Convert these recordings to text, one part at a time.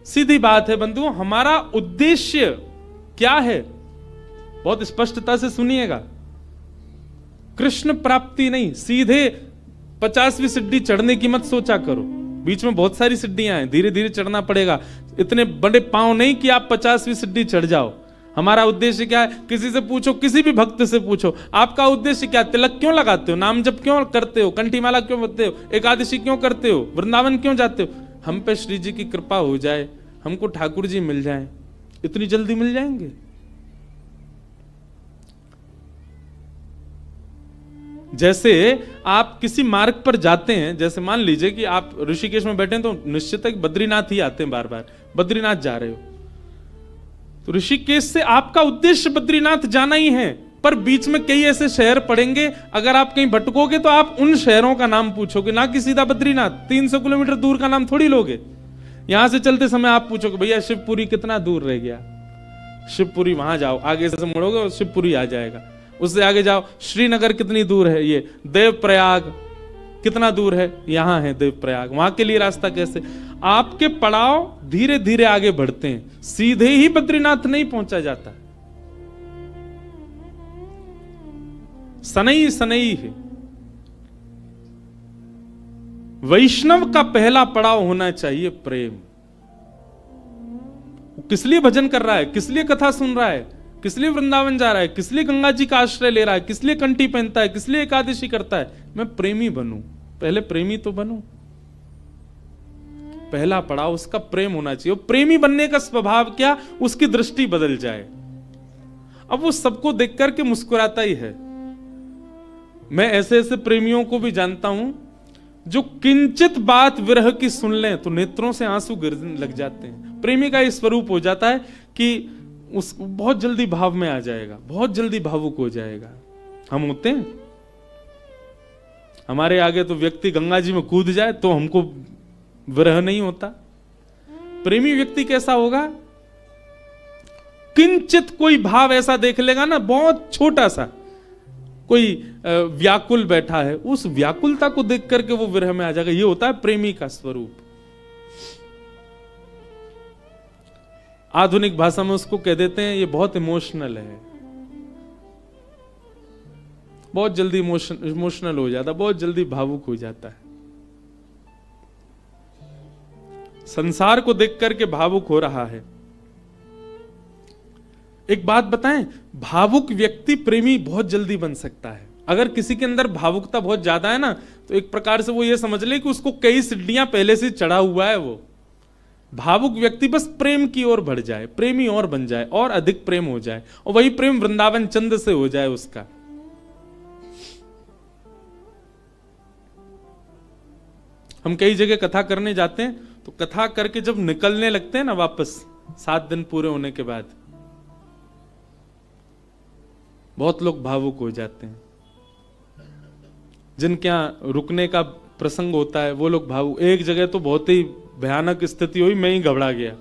सीधी बात है बंधुओं, हमारा उद्देश्य क्या है? बहुत स्पष्टता से सुनिएगा। कृष्ण प्राप्ति नहीं, सीधे 50वीं सीढ़ी चढ़ने की मत सोचा करो। बीच में बहुत सारी सीढ़ियां हैं, धीरे धीरे चढ़ना पड़ेगा। इतने बड़े पांव नहीं कि आप 50वीं सीढ़ी चढ़ जाओ। हमारा उद्देश्य क्या है? किसी से पूछो, किसी भी भक्त से पूछो, आपका उद्देश्य क्या? तिलक क्यों लगाते हो? नाम जप क्यों करते हो? कंठी माला क्यों बदते हो? एकादशी क्यों करते हो? वृंदावन क्यों जाते हो? हम पे श्री जी की कृपा हो जाए, हमको ठाकुर जी मिल जाए। इतनी जल्दी मिल जाएंगे? जैसे आप किसी मार्ग पर जाते हैं, जैसे मान लीजिए कि आप ऋषिकेश में बैठे हैं, तो निश्चित है कि बद्रीनाथ ही आते हैं, बार बार बद्रीनाथ जा रहे हो, तो ऋषिकेश से आपका उद्देश्य बद्रीनाथ जाना ही है। पर बीच में कई ऐसे शहर पड़ेंगे, अगर आप कहीं भटकोगे तो आप उन शहरों का नाम पूछोगे, ना कि सीधा बद्रीनाथ। 300 किलोमीटर दूर का नाम थोड़ी लोगे। यहां से चलते समय आप पूछोगे, भैया शिवपुरी कितना दूर रह गया? शिवपुरी वहां जाओ, आगे से मुड़ोगे और शिवपुरी आ जाएगा। उससे आगे जाओ, श्रीनगर कितनी दूर है? ये देवप्रयाग कितना दूर है? यहां है देवप्रयाग। वहां के लिए रास्ता कैसे? आपके पड़ाव धीरे धीरे आगे बढ़ते हैं, सीधे ही बद्रीनाथ नहीं पहुंचा जाता। सनई सनई है। वैष्णव का पहला पड़ाव होना चाहिए प्रेम। किस लिए भजन कर रहा है? किस लिए कथा सुन रहा है? किस लिए वृंदावन जा रहा है? किस लिए गंगा जी का आश्रय ले रहा है? किस लिए कंठी पहनता है? किस लिए एकादशी करता है? मैं प्रेमी बनूं। पहले प्रेमी तो बनूं। पहला पड़ाव उसका प्रेम होना चाहिए। प्रेमी बनने का स्वभाव क्या? उसकी दृष्टि बदल जाए। अब वो सबको देख करके मुस्कुराता ही है। मैं ऐसे ऐसे प्रेमियों को भी जानता हूं जो किंचित बात विरह की सुन लें तो नेत्रों से आंसू गिरने लग जाते हैं। प्रेमी का ये स्वरूप हो जाता है कि उस बहुत जल्दी भाव में आ जाएगा, बहुत जल्दी भावुक हो जाएगा। हम होते हैं, हमारे आगे तो व्यक्ति गंगा जी में कूद जाए तो हमको विरह नहीं होता। प्रेमी व्यक्ति कैसा होगा? किंचित कोई भाव ऐसा देख लेगा ना, बहुत छोटा सा, कोई व्याकुल बैठा है, उस व्याकुलता को देख करके वो विरह में आ जाएगा। ये होता है प्रेमी का स्वरूप। आधुनिक भाषा में उसको कह देते हैं ये बहुत इमोशनल है, बहुत जल्दी इमोशनल हो जाता, बहुत जल्दी भावुक हो जाता है। संसार को देख करके भावुक हो रहा है। एक बात बताएं, भावुक व्यक्ति प्रेमी बहुत जल्दी बन सकता है। अगर किसी के अंदर भावुकता बहुत ज्यादा है ना, तो एक प्रकार से वो ये समझ ले कि उसको कई सीढ़ियां पहले से चढ़ा हुआ है। वो भावुक व्यक्ति बस प्रेम की ओर बढ़ जाए, प्रेमी और बन जाए, और अधिक प्रेम हो जाए, और वही प्रेम वृंदावन चंद से हो जाए उसका। हम कई जगह कथा करने जाते हैं, तो कथा करके जब निकलने लगते हैं ना वापस, 7 दिन पूरे होने के बाद, बहुत लोग भावुक हो जाते हैं। जिनके यहां रुकने का प्रसंग होता है वो लोग भावुक। एक जगह तो बहुत ही भयानक स्थिति हुई, मैं ही घबरा गया।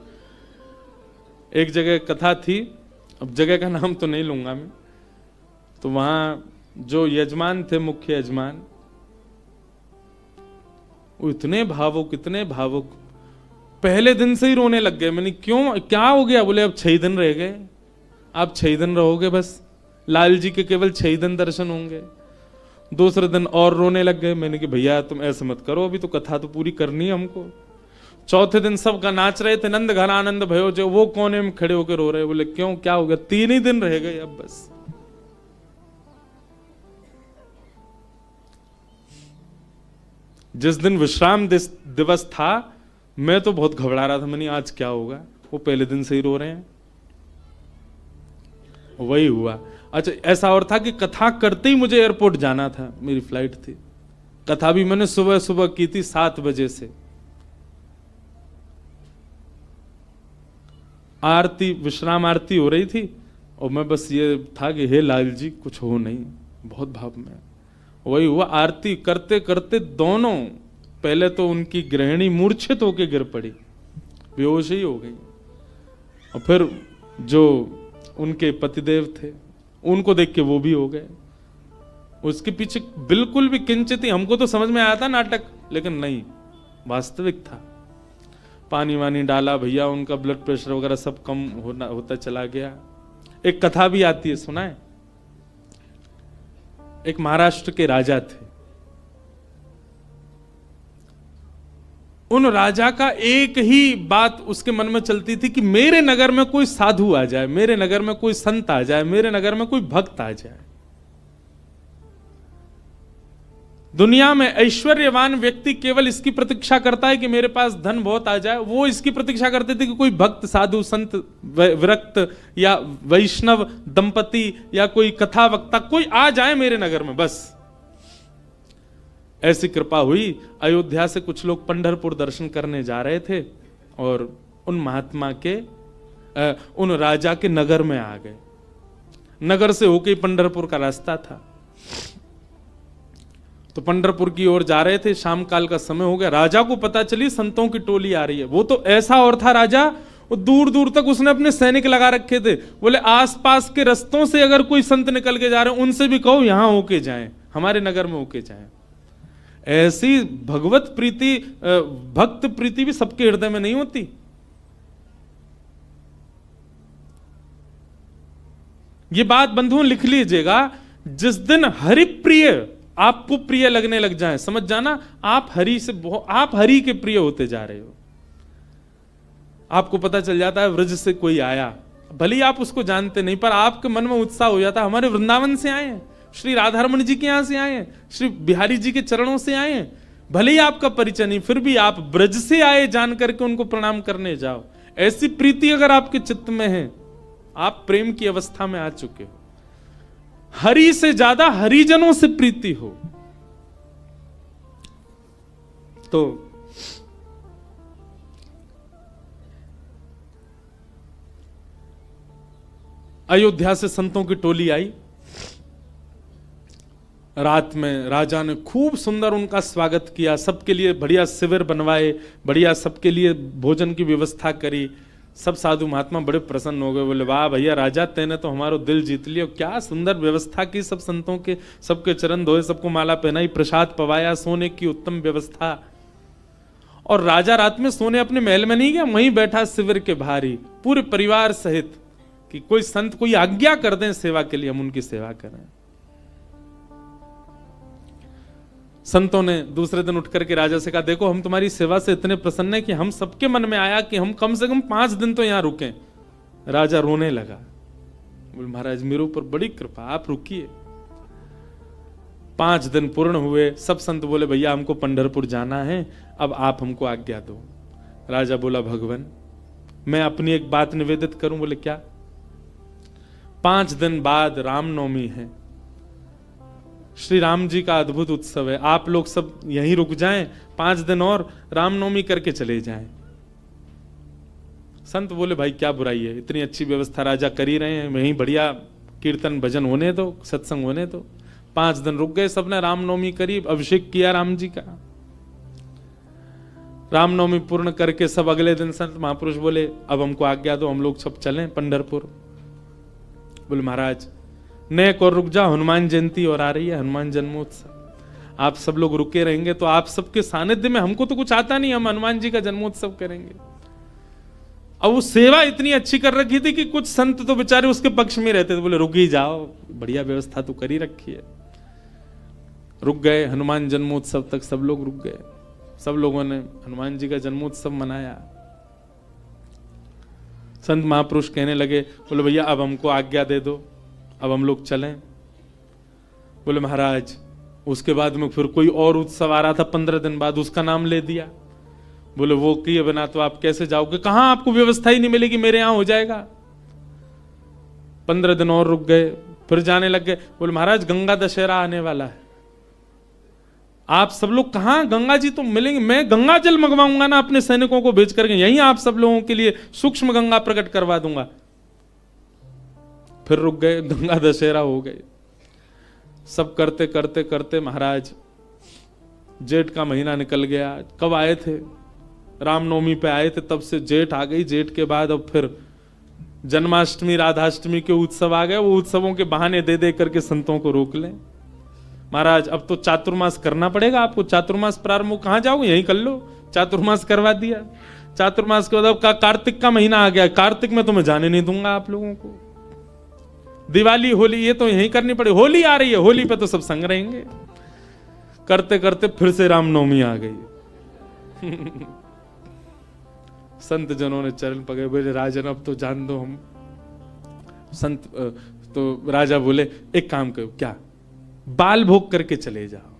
एक जगह कथा थी, अब जगह का नाम तो नहीं लूंगा मैं, तो वहां जो यजमान थे, मुख्य यजमान, वो इतने भावुक, इतने भावुक, पहले दिन से ही रोने लग गए। मैंने क्यों, क्या हो गया? बोले अब 6 दिन रह गए, आप 6 दिन रहोगे बस, लाल जी के केवल 6 दिन दर्शन होंगे। दूसरे दिन और रोने लग गए। मैंने कि भैया तुम ऐसे मत करो, अभी तो कथा तो पूरी करनी है हमको। चौथे दिन सब का नाच रहे थे, नंद घन आनंद भयो, जो वो कोने में खड़े होकर रो रहे। बोले क्यों, क्या हो गया? 3 ही दिन रह गए अब बस। जिस दिन विश्राम दिवस था, मैं तो बहुत घबरा रहा था। मैंने आज क्या होगा, वो पहले दिन से ही रो रहे हैं। वही हुआ। अच्छा, ऐसा और था कि कथा करते ही मुझे एयरपोर्ट जाना था, मेरी फ्लाइट थी। कथा भी मैंने सुबह सुबह की थी 7 बजे से। आरती, विश्राम आरती हो रही थी, और मैं बस ये था कि हे लाल जी कुछ हो नहीं, बहुत भाव में। वही हुआ। आरती करते करते दोनों, पहले तो उनकी गृहिणी मूर्छित होकर गिर पड़ी, बेहोश ही हो गई, और फिर जो उनके पतिदेव थे उनको देख के वो भी हो गए। उसके पीछे बिल्कुल भी किंचित ही, हमको तो समझ में आया था नाटक, लेकिन नहीं, वास्तविक था। पानी वानी डाला भैया, उनका ब्लड प्रेशर वगैरह सब कम होता चला गया। एक कथा भी आती है, सुना है? एक महाराष्ट्र के राजा थे। उन राजा का एक ही बात उसके मन में चलती थी कि मेरे नगर में कोई साधु आ जाए, मेरे नगर में कोई संत आ जाए, मेरे नगर में कोई भक्त आ जाए। दुनिया में ऐश्वर्यवान व्यक्ति केवल इसकी प्रतीक्षा करता है कि मेरे पास धन बहुत आ जाए। वो इसकी प्रतीक्षा करते थे कि कोई भक्त, साधु, संत, विरक्त या वैष्णव दंपति या कोई कथा वक्ता कोई आ जाए मेरे नगर में, बस। ऐसी कृपा हुई। अयोध्या से कुछ लोग पंढरपुर दर्शन करने जा रहे थे और उन महात्मा के उन राजा के नगर में आ गए। नगर से होके पंढरपुर का रास्ता था, तो पंढरपुर की ओर जा रहे थे। शाम काल का समय हो गया। राजा को पता चली संतों की टोली आ रही है। वो तो ऐसा और था राजा, वो दूर दूर तक उसने अपने सैनिक लगा रखे थे। बोले आसपास के रस्तों से अगर कोई संत निकल के जा रहे हैं उनसे भी कहो यहां होके जाएं, हमारे नगर में होके जाएं। ऐसी भगवत प्रीति, भक्त प्रीति भी सबके हृदय में नहीं होती। ये बात बंधुओं लिख लीजिएगा, जिस दिन हरिप्रिय आपको प्रिय लगने लग जाए, समझ जाना आप हरि से आप हरि के प्रिय होते जा रहे हो। आपको पता चल जाता है व्रज से कोई आया, भले ही आप उसको जानते नहीं, पर आपके मन में उत्साह हो जाता है हमारे वृंदावन से आए हैं, श्री राधारमण जी के यहां से आए हैं, श्री बिहारी जी के चरणों से आए हैं। भले ही आपका परिचय नहीं, फिर भी आप ब्रज से आए जान करके उनको प्रणाम करने जाओ। ऐसी प्रीति अगर आपके चित्त में है, आप प्रेम की अवस्था में आ चुके हो। हरि से ज्यादा हरिजनों से प्रीति हो तो अयोध्या से संतों की टोली आई। रात में राजा ने खूब सुंदर उनका स्वागत किया, सबके लिए बढ़िया शिविर बनवाए, बढ़िया सबके लिए भोजन की व्यवस्था करी। सब साधु महात्मा बड़े प्रसन्न हो गए। बोले वाह भैया राजा, तेने तो हमारो दिल जीत लिया, क्या सुंदर व्यवस्था की, सब संतों के सबके चरण धोए, सबको माला पहनाई, प्रसाद पवाया, सोने की उत्तम व्यवस्था। और राजा रात में सोने अपने महल में नहीं गया, वहीं बैठा शिविर के बाहर ही पूरे परिवार सहित, कि कोई संत कोई आज्ञा कर दें सेवा के लिए, हम उनकी सेवा करें। संतों ने दूसरे दिन उठ करके राजा से कहा, देखो हम तुम्हारी सेवा से इतने प्रसन्न हैं कि हम सबके मन में आया कि हम कम से कम 5 दिन तो यहां रुकें। राजा रोने लगा, बोले महाराज मेरे ऊपर बड़ी कृपा, आप रुकिए। 5 दिन पूर्ण हुए। सब संत बोले भैया हमको पंढरपुर जाना है, अब आप हमको आज्ञा दो। राजा बोला भगवान मैं अपनी एक बात निवेदित करूं। बोले क्या? 5 दिन बाद रामनवमी है, श्री राम जी का अद्भुत उत्सव है, आप लोग सब यहीं रुक जाएं, 5 दिन और रामनवमी करके चले जाएं। संत बोले भाई क्या बुराई है, इतनी अच्छी व्यवस्था राजा कर ही रहे हैं, वहीं बढ़िया कीर्तन भजन होने दो, सत्संग होने दो। 5 दिन रुक गए, सबने रामनवमी करी, अभिषेक किया राम जी का। रामनवमी पूर्ण करके सब अगले दिन संत महापुरुष बोले अब हमको आज्ञा दो, हम लोग सब चलें पंढरपुर। बोले महाराज नेक और रुक जा, हनुमान जयंती और आ रही है, हनुमान जन्मोत्सव, आप सब लोग रुके रहेंगे तो आप सबके सानिध्य में, हमको तो कुछ आता नहीं, हम हनुमान जी का जन्मोत्सव करेंगे। अब वो सेवा इतनी अच्छी कर रखी थी कि कुछ संत तो बेचारे उसके पक्ष में रहते थे, बोले रुक ही जाओ, बढ़िया व्यवस्था तो करी रखी है। रुक गए, हनुमान जन्मोत्सव तक सब लोग रुक गए। सब लोगों ने हनुमान जी का जन्मोत्सव मनाया। संत महापुरुष कहने लगे, बोले भैया अब हमको आज्ञा दे दो, अब हम लोग चलें। बोले महाराज उसके बाद में फिर कोई और उत्सव आ रहा था 15 दिन बाद, उसका नाम ले दिया। बोले वो किए बिना तो आप कैसे जाओगे, कहां आपको व्यवस्था ही नहीं मिलेगी, मेरे यहां हो जाएगा। 15 दिन और रुक गए, फिर जाने लग गए। बोले महाराज गंगा दशहरा आने वाला है, आप सब लोग कहां, गंगा जी तो मिलेंगे, मैं गंगा जल मंगवाऊंगा ना अपने सैनिकों को भेज करके, यहीं आप सब लोगों के लिए सूक्ष्म गंगा प्रकट करवा दूंगा। फिर रुक गए, गंगा दशहरा हो गए। सब करते करते करते महाराज जेठ का महीना निकल गया। कब आए थे? रामनवमी पे आए थे, तब से जेठ आ गई। जेठ के बाद अब फिर जन्माष्टमी राधाष्टमी के उत्सव आ गए। वो उत्सवों के बहाने दे दे करके संतों को रोक लें। महाराज अब तो चातुर्मास करना पड़ेगा आपको, चातुर्मास प्रारंभ, कहां जाओगे, यहीं कर लो। चातुर्मास करवा दिया। चातुर्मास के बाद कार्तिक का महीना आ गया, कार्तिक में तो मैं जाने नहीं दूंगा आप लोगों को। दिवाली होली ये तो यहीं करनी पड़े, होली आ रही है, होली पे तो सब संग रहेंगे। करते करते फिर से रामनवमी आ गई। संत जनों ने चरण पकड़े, बोले राजन अब तो जान दो हम। संत तो राजा बोले एक काम करो, क्या बाल भोग करके चले जाओ,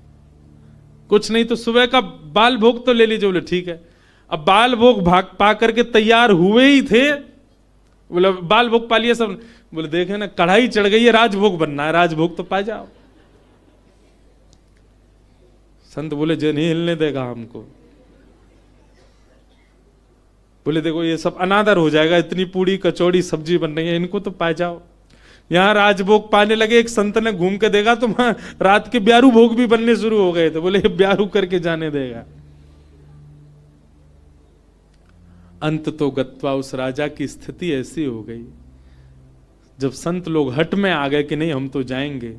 कुछ नहीं तो सुबह का बाल भोग तो ले लीजिए। बोले ठीक है। अब बाल भोग भाग पा करके तैयार हुए ही थे, बोले बाल भोग पा लिया सब। बोले देखे ना कढ़ाई चढ़ गई है, राजभोग बनना है, राजभोग तो पा जाओ। संत बोले जे नहीं हिलने देगा हमको। बोले देखो ये सब अनादर हो जाएगा, इतनी पूड़ी कचौड़ी सब्जी बन रही है, इनको तो पा जाओ। यहां राजभोग पाने लगे, एक संत ने घूम के देखा तो वहां रात के ब्यारू भोग भी बनने शुरू हो गए थे। बोले ब्यारू करके जाने देगा। अंत तो गत्वा उस राजा की स्थिति ऐसी हो गई, जब संत लोग हट में आ गए कि नहीं हम तो जाएंगे,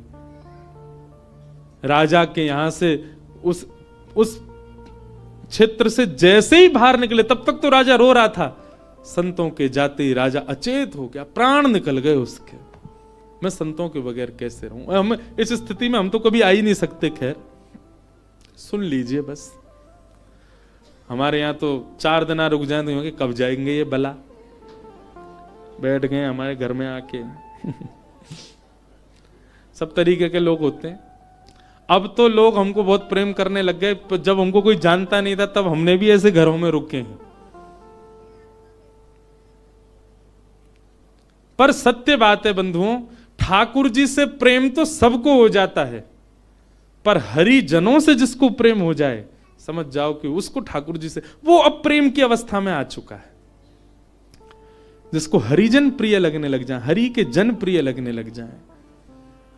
राजा के यहां से उस क्षेत्र से जैसे ही बाहर निकले, तब तक तो राजा रो रहा था, संतों के जाते ही राजा अचेत हो गया, प्राण निकल गए उसके। मैं संतों के बगैर कैसे रहूं? हम इस स्थिति में हम तो कभी आ ही नहीं सकते। खैर सुन लीजिए बस, हमारे यहां तो 4 दिन रुक जाए तो कब जाएंगे ये बला, बैठ गए हमारे घर में आके। सब तरीके के लोग होते हैं। अब तो लोग हमको बहुत प्रेम करने लग गए, जब हमको कोई जानता नहीं था तब हमने भी ऐसे घरों में रुके हैं। पर सत्य बात है बंधुओं, ठाकुर जी से प्रेम तो सबको हो जाता है, पर हरिजनों से जिसको प्रेम हो जाए, समझ जाओ कि उसको ठाकुर जी से, वो अब प्रेम की अवस्था में आ चुका है। जिसको हरिजन प्रिय लगने लग जाए, हरि के जन प्रिय लगने लग जाए।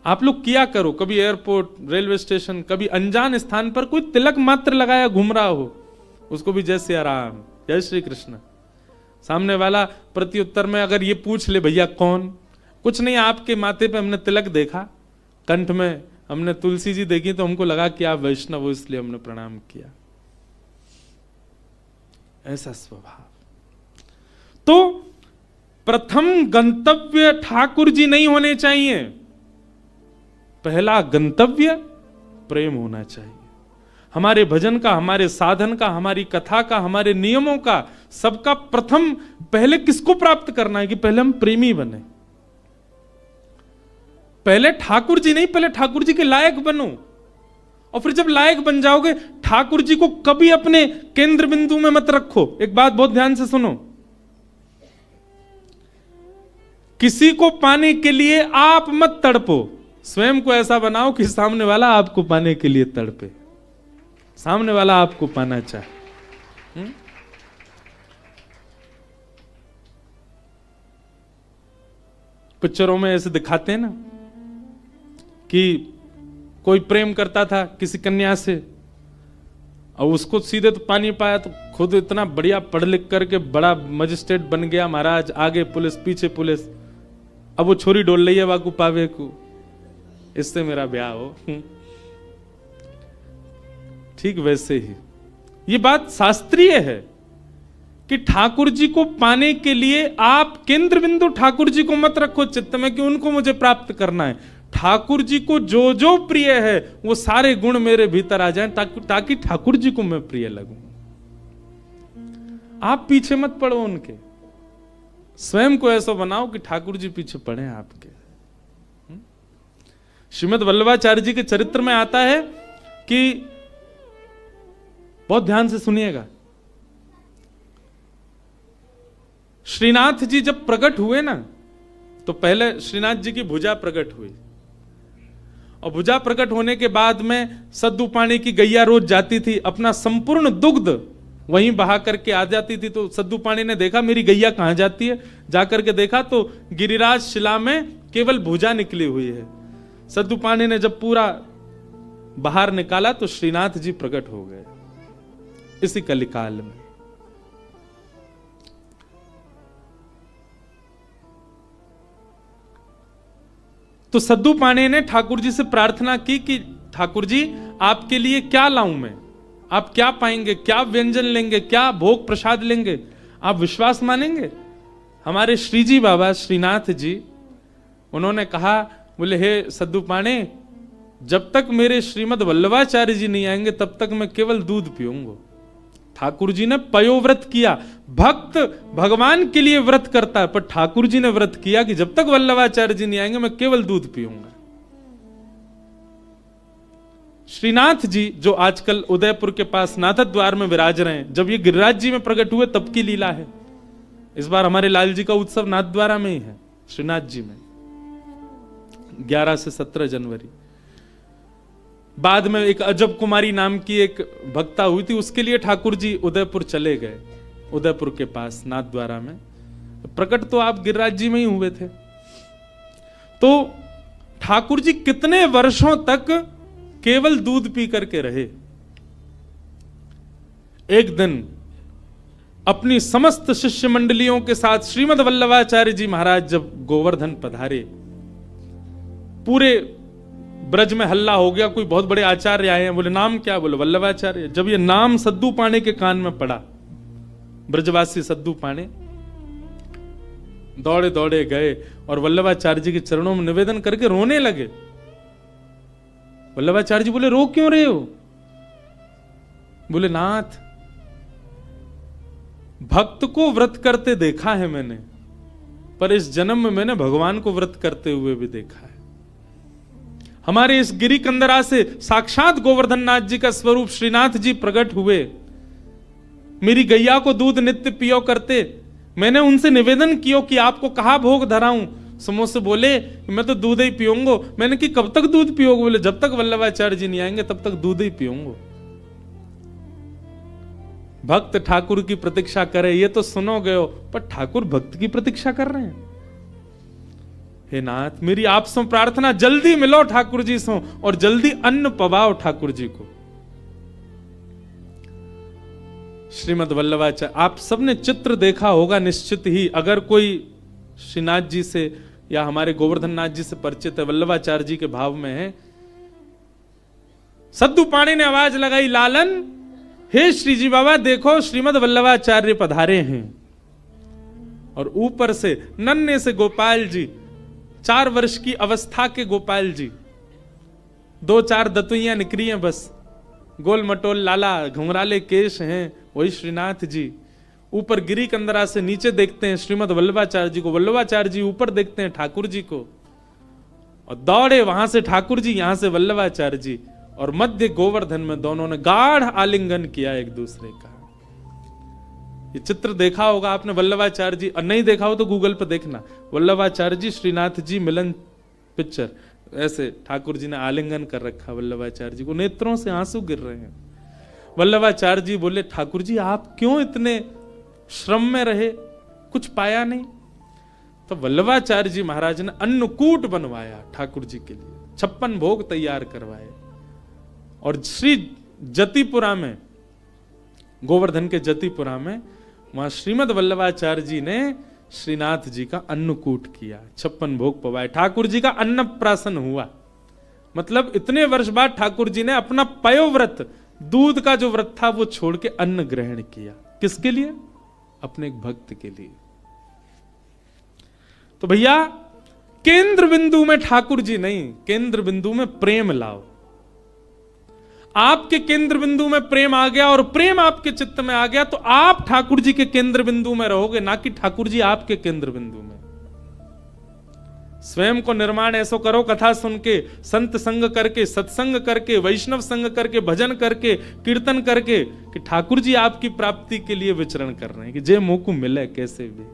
आप लोग किया करो, कभी एयरपोर्ट, रेलवे स्टेशन, कभी अनजान स्थान पर कोई तिलक मात्र लगाया घूम रहा हो, उसको भी जय सिया राम, जय श्री कृष्ण। सामने वाला प्रत्युत्तर में अगर ये पूछ ले भैया कौन, कुछ नहीं आपके माथे पे हमने तिलक देखा, कंठ में हमने तुलसी जी देखी तो हमको लगा कि आप वैष्णव हो इसलिए हमने प्रणाम किया। ऐसा स्वभाव। तो प्रथम गंतव्य ठाकुर जी नहीं होने चाहिए, पहला गंतव्य प्रेम होना चाहिए। हमारे भजन का, हमारे साधन का, हमारी कथा का, हमारे नियमों का, सबका प्रथम पहले किसको प्राप्त करना है कि पहले हम प्रेमी बने। पहले ठाकुर जी नहीं, पहले ठाकुर जी के लायक बनो, और फिर जब लायक बन जाओगे, ठाकुर जी को कभी अपने केंद्र बिंदु में मत रखो। एक बात बहुत ध्यान से सुनो, किसी को पाने के लिए आप मत तड़पो, स्वयं को ऐसा बनाओ कि सामने वाला आपको पाने के लिए तड़पे, सामने वाला आपको पाना चाहे। पिक्चरों में ऐसे दिखाते हैं ना कि कोई प्रेम करता था किसी कन्या से और उसको सीधे तो पानी पाया, तो खुद इतना बढ़िया पढ़ लिख करके बड़ा मजिस्ट्रेट बन गया महाराज, आगे पुलिस पीछे पुलिस, अब वो छोरी डोल रही है वाकू पावे को, इससे मेरा ब्याह हो। ठीक वैसे ही ये बात शास्त्रीय है कि ठाकुर जी को पाने के लिए आप केंद्र बिंदु ठाकुर जी को मत रखो चित्त में कि उनको मुझे प्राप्त करना है। ठाकुर जी को जो जो प्रिय है वो सारे गुण मेरे भीतर आ जाएं ताकि ठाकुर जी को मैं प्रिय लगूं। आप पीछे मत पड़ो उनके, स्वयं को ऐसा बनाओ कि ठाकुर जी पीछे पड़े आपके। श्रीमद् वल्लभाचार्य जी के चरित्र में आता है कि, बहुत ध्यान से सुनिएगा, श्रीनाथ जी जब प्रकट हुए ना, तो पहले श्रीनाथ जी की भुजा प्रकट हुई, और भुजा प्रकट होने के बाद में सद्दू पानी की गैया रोज जाती थी, अपना संपूर्ण दुग्ध वहीं बहा करके आ जाती थी। तो सद्दू पानी ने देखा मेरी गैया कहां जाती है, जाकर के देखा तो गिरिराज शिला में केवल भुजा निकली हुई है। सद्दू पानी ने जब पूरा बाहर निकाला तो श्रीनाथ जी प्रकट हो गए इसी कलिकाल में। तो सद्दू पानी ने ठाकुर जी से प्रार्थना की कि ठाकुर जी आपके लिए क्या लाऊं मैं, आप क्या पाएंगे, क्या व्यंजन लेंगे, क्या भोग प्रसाद लेंगे, आप विश्वास मानेंगे? हमारे श्रीजी बाबा श्रीनाथ जी, उन्होंने कहा, बोले हे सद्दू पाणे, जब तक मेरे श्रीमद वल्लभाचार्य जी नहीं आएंगे तब तक मैं केवल दूध पीऊंगा। ठाकुर जी ने पयोव्रत किया। भक्त भगवान के लिए व्रत करता है, पर ठाकुर जी ने व्रत किया कि जब तक वल्लभाचार्य जी नहीं आएंगे मैं केवल दूध पीऊंगा। श्रीनाथ जी जो आजकल उदयपुर के पास नाथद्वार में विराज रहे हैं, जब ये गिरिराज जी में प्रकट हुए तब की लीला है। इस बार हमारे लाल जी का उत्सव नाथद्वारा में ही है, श्रीनाथ जी में, 11 से 17 जनवरी। बाद में एक अजब कुमारी नाम की एक भक्ता हुई थी, उसके लिए ठाकुर जी उदयपुर चले गए, उदयपुर के पास नाथद्वारा में। प्रकट तो आप गिरिराज जी में ही हुए थे। तो ठाकुर जी कितने वर्षों तक केवल दूध पी करके रहे। एक दिन अपनी समस्त शिष्य मंडलियों के साथ श्रीमद वल्लभाचार्य जी महाराज जब गोवर्धन पधारे, पूरे ब्रज में हल्ला हो गया, कोई बहुत बड़े आचार्य आए हैं। बोले नाम क्या? बोले वल्लभाचार्य। जब ये नाम सद्दू पाणे के कान में पड़ा, ब्रजवासी सद्दू पाणे दौड़े दौड़े गए और वल्लभाचार्य जी के चरणों में निवेदन करके रोने लगे। वल्लभाचार्य जी बोले रो क्यों रहे हो? बोले नाथ, भक्त को व्रत करते देखा है मैंने, पर इस जन्म में मैंने भगवान को व्रत करते हुए भी देखा है। हमारे इस गिरी कंदरा से साक्षात गोवर्धन नाथ जी का स्वरूप श्रीनाथ जी प्रकट हुए। मेरी गैया को दूध नित्य पियो करते, मैंने उनसे निवेदन किया कि आपको कहा भोग धराऊं। समोसे बोले मैं तो दूध ही पीऊंगा। मैंने कि कब तक दूध पियोगे? बोले जब तक वल्लभाचार्य जी नहीं आएंगे तब तक दूध ही पीऊंगा। भक्त ठाकुर की प्रतीक्षा करे ये तो सुनोगे हो, पर ठाकुर भक्त की प्रतीक्षा कर रहे हैं। हे नाथ, मेरी आपसे प्रार्थना, जल्दी मिलो ठाकुर जी से और जल्दी अन्न पवाओ ठाकुर जी को। श्रीमद वल्लभाचार्य, आप सबने चित्र देखा होगा निश्चित ही, अगर कोई श्रीनाथ जी से या हमारे गोवर्धन नाथ जी से परिचित है, वल्लभाचार्य जी के भाव में है। सद्दू पाणे ने आवाज लगाई, लालन, हे श्रीजी बाबा देखो श्रीमद वल्लभाचार्य पधारे हैं। और ऊपर से नन्हे से गोपाल जी, 4 वर्ष की अवस्था के गोपाल जी, 2-4 दतुइयां निकली हैं बस, गोल मटोल लाला, घुंघराले केश हैं, वही श्रीनाथ जी। ऊपर गिरी कंदरा से नीचे देखते हैं श्रीमद वल्लभाचार्य जी को, वल्लभाचार्य जी ऊपर देखते हैं ठाकुर जी को, और दौड़े वहां से ठाकुर जी, यहां से वल्लभाचार्य जी, और मध्य गोवर्धन में दोनों ने गाढ़ आलिंगन किया एक दूसरे का। ये चित्र देखा होगा आपने वल्लभाचार्य जी, और नहीं देखा हो तो गूगल पर देखना, वल्लभाचार्य जी श्रीनाथ जी मिलन पिक्चर, ऐसे ठाकुर जी ने आलिंगन कर रखा वल्लभाचार्य जी को, नेत्रों से आंसू गिर रहे हैं। वल्लभाचार्य जी बोले ठाकुर जी आप क्यों इतने श्रम में रहे, कुछ पाया नहीं? तो वल्लभाचार्य जी महाराज ने अन्नकूट बनवाया ठाकुर जी के लिए, 56 भोग तैयार करवाए, और श्री जतिपुरा में, गोवर्धन के जतिपुरा में, वहां श्रीमद वल्लभाचार्य जी ने श्रीनाथ जी का अन्नकूट किया, 56 भोग पवाए, ठाकुर जी का अन्नप्राशन हुआ। मतलब इतने वर्ष बाद ठाकुर जी ने अपना पयोव्रत, दूध का जो व्रत था वो छोड़ के अन्न ग्रहण किया। किसके लिए? अपने एक भक्त के लिए। तो भैया केंद्र बिंदु में ठाकुर जी नहीं, केंद्र बिंदु में प्रेम लाओ। आपके केंद्र बिंदु में प्रेम आ गया और प्रेम आपके चित्त में आ गया तो आप ठाकुर जी के केंद्र बिंदु में रहोगे, ना कि ठाकुर जी आपके केंद्र बिंदु में। स्वयं को निर्माण ऐसो करो, कथा सुन के, संत संग करके, सत्संग करके, वैष्णव संग करके, भजन करके, कीर्तन करके, कि ठाकुर जी आपकी प्राप्ति के लिए विचरण कर रहे हैं, कि जे मुंह को मिले कैसे भी।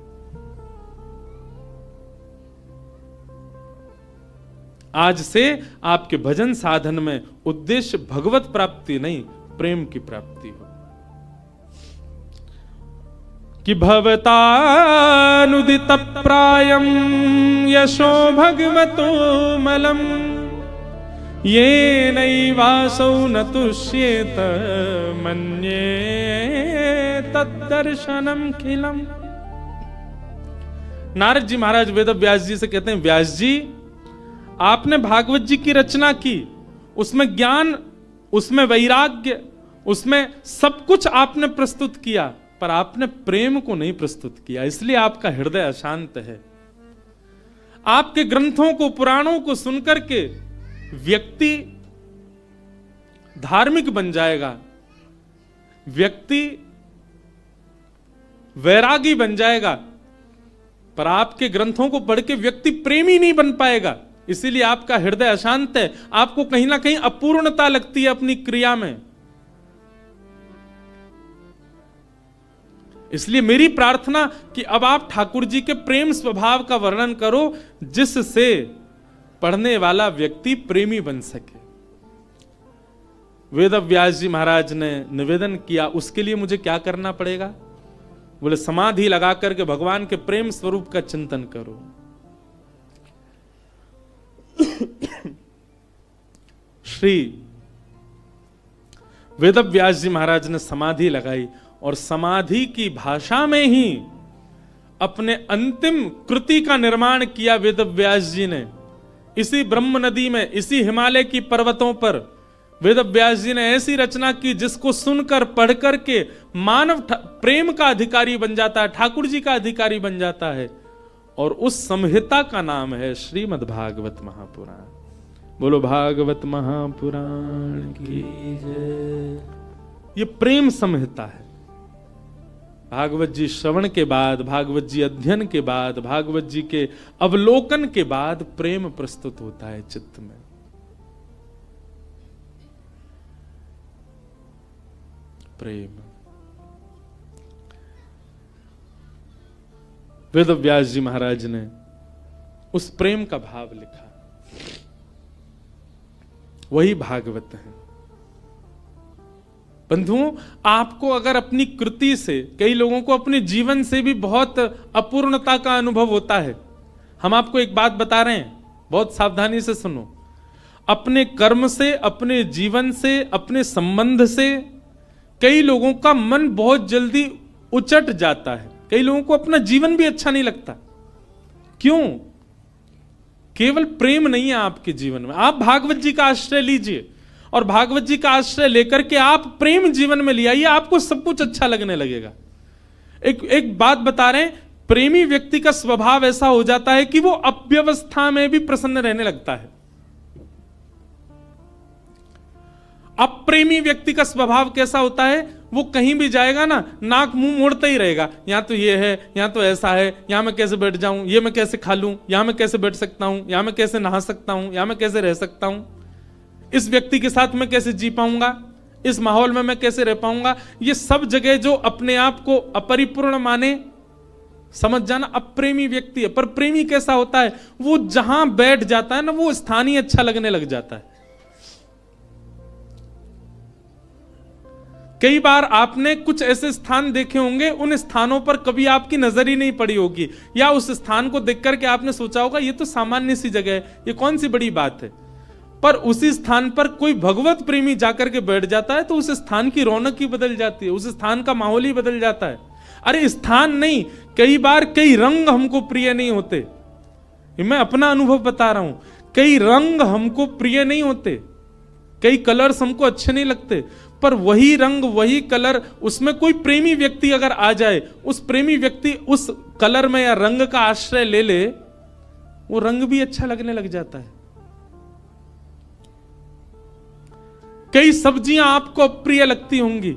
आज से आपके भजन साधन में उद्देश्य भगवत प्राप्ति नहीं, प्रेम की प्राप्ति हो। कि भवतानुदित प्रायम यशो भगवतो मलम ये नैवासौ न तुष्येत मन्ये तद्दर्शनम खिलम। नारद जी महाराज वेद व्यास जी से कहते हैं, व्यास जी आपने भागवत जी की रचना की, उसमें ज्ञान, उसमें वैराग्य, उसमें सब कुछ आपने प्रस्तुत किया, पर आपने प्रेम को नहीं प्रस्तुत किया, इसलिए आपका हृदय अशांत है। आपके ग्रंथों को, पुराणों को सुनकर के व्यक्ति धार्मिक बन जाएगा, व्यक्ति वैरागी बन जाएगा, पर आपके ग्रंथों को पढ़ के व्यक्ति प्रेमी नहीं बन पाएगा। इसीलिए आपका हृदय अशांत है, आपको कहीं ना कहीं अपूर्णता लगती है अपनी क्रिया में। इसलिए मेरी प्रार्थना कि अब आप ठाकुर जी के प्रेम स्वभाव का वर्णन करो, जिससे पढ़ने वाला व्यक्ति प्रेमी बन सके। वेद व्यास जी महाराज ने निवेदन किया, उसके लिए मुझे क्या करना पड़ेगा? बोले समाधि लगा करके भगवान के प्रेम स्वरूप का चिंतन करो। श्री वेद व्यास जी महाराज ने समाधि लगाई और समाधि की भाषा में ही अपने अंतिम कृति का निर्माण किया वेद व्यास जी ने। इसी ब्रह्म नदी में, इसी हिमालय की पर्वतों पर वेद व्यास जी ने ऐसी रचना की जिसको सुनकर पढ़कर के मानव प्रेम का अधिकारी बन जाता है, ठाकुर जी का अधिकारी बन जाता है। और उस संहिता का नाम है श्रीमद् भागवत महापुराण। बोलो भागवत महापुराण की जय। ये प्रेम संहिता है। भागवत जी श्रवण के बाद, भागवत जी अध्ययन के बाद, भागवत जी के अवलोकन के बाद प्रेम प्रस्तुत होता है चित्त में। प्रेम। वेद व्यास जी महाराज ने उस प्रेम का भाव लिखा, वही भागवत है। बंधुओं, आपको अगर अपनी कृति से, कई लोगों को अपने जीवन से भी बहुत अपूर्णता का अनुभव होता है। हम आपको एक बात बता रहे हैं, बहुत सावधानी से सुनो। अपने कर्म से, अपने जीवन से, अपने संबंध से कई लोगों का मन बहुत जल्दी उचट जाता है। कई लोगों को अपना जीवन भी अच्छा नहीं लगता। क्यों? केवल प्रेम नहीं है आपके जीवन में। आप भागवत जी का आश्रय लीजिए और भागवत जी का आश्रय लेकर के आप प्रेम जीवन में ले आइए, आपको सब कुछ अच्छा लगने लगेगा। एक बात बता रहे हैं, प्रेमी व्यक्ति का स्वभाव ऐसा हो जाता है कि वो अव्यवस्था में भी प्रसन्न रहने लगता है। अप्रेमी व्यक्ति का स्वभाव कैसा होता है? वो कहीं भी जाएगा ना, नाक मुंह मोड़ता ही रहेगा। यहां तो ये है, यहां तो ऐसा है, यहां मैं कैसे बैठ जाऊं, ये मैं कैसे खा लूं, यहां मैं कैसे बैठ सकता हूं, यहां मैं कैसे नहा सकता हूं, यहां मैं कैसे रह सकता हूं, इस व्यक्ति के साथ मैं कैसे जी पाऊंगा, इस माहौल में मैं कैसे रह पाऊंगा। ये सब जगह जो अपने आप को अपरिपूर्ण माने, समझ जाना अप्रेमी व्यक्ति है। पर प्रेमी कैसा होता है? वो जहां बैठ जाता है ना, वो स्थान ही अच्छा लगने लग जाता है। कई बार आपने कुछ ऐसे स्थान देखे होंगे, उन स्थानों पर कभी आपकी नजर ही नहीं पड़ी होगी, या उस स्थान को देख करके आपने सोचा होगा ये तो सामान्य सी जगह है, ये कौन सी बड़ी बात है। पर उसी स्थान पर कोई भगवत प्रेमी जाकर के बैठ जाता है तो उस स्थान की रौनक ही बदल जाती है, उस स्थान का माहौल ही बदल जाता है। अरे स्थान नहीं, कई बार कई रंग हमको प्रिय नहीं होते। मैं अपना अनुभव बता रहा हूं, कई रंग हमको प्रिय नहीं होते, कई कलर्स हमको अच्छे नहीं लगते, पर वही रंग, वही कलर, उसमें कोई प्रेमी व्यक्ति अगर आ जाए, उस प्रेमी व्यक्ति उस कलर में या रंग का आश्रय ले ले, वो रंग भी अच्छा लगने लग जाता है। कई सब्जियां आपको अप्रिय लगती होंगी,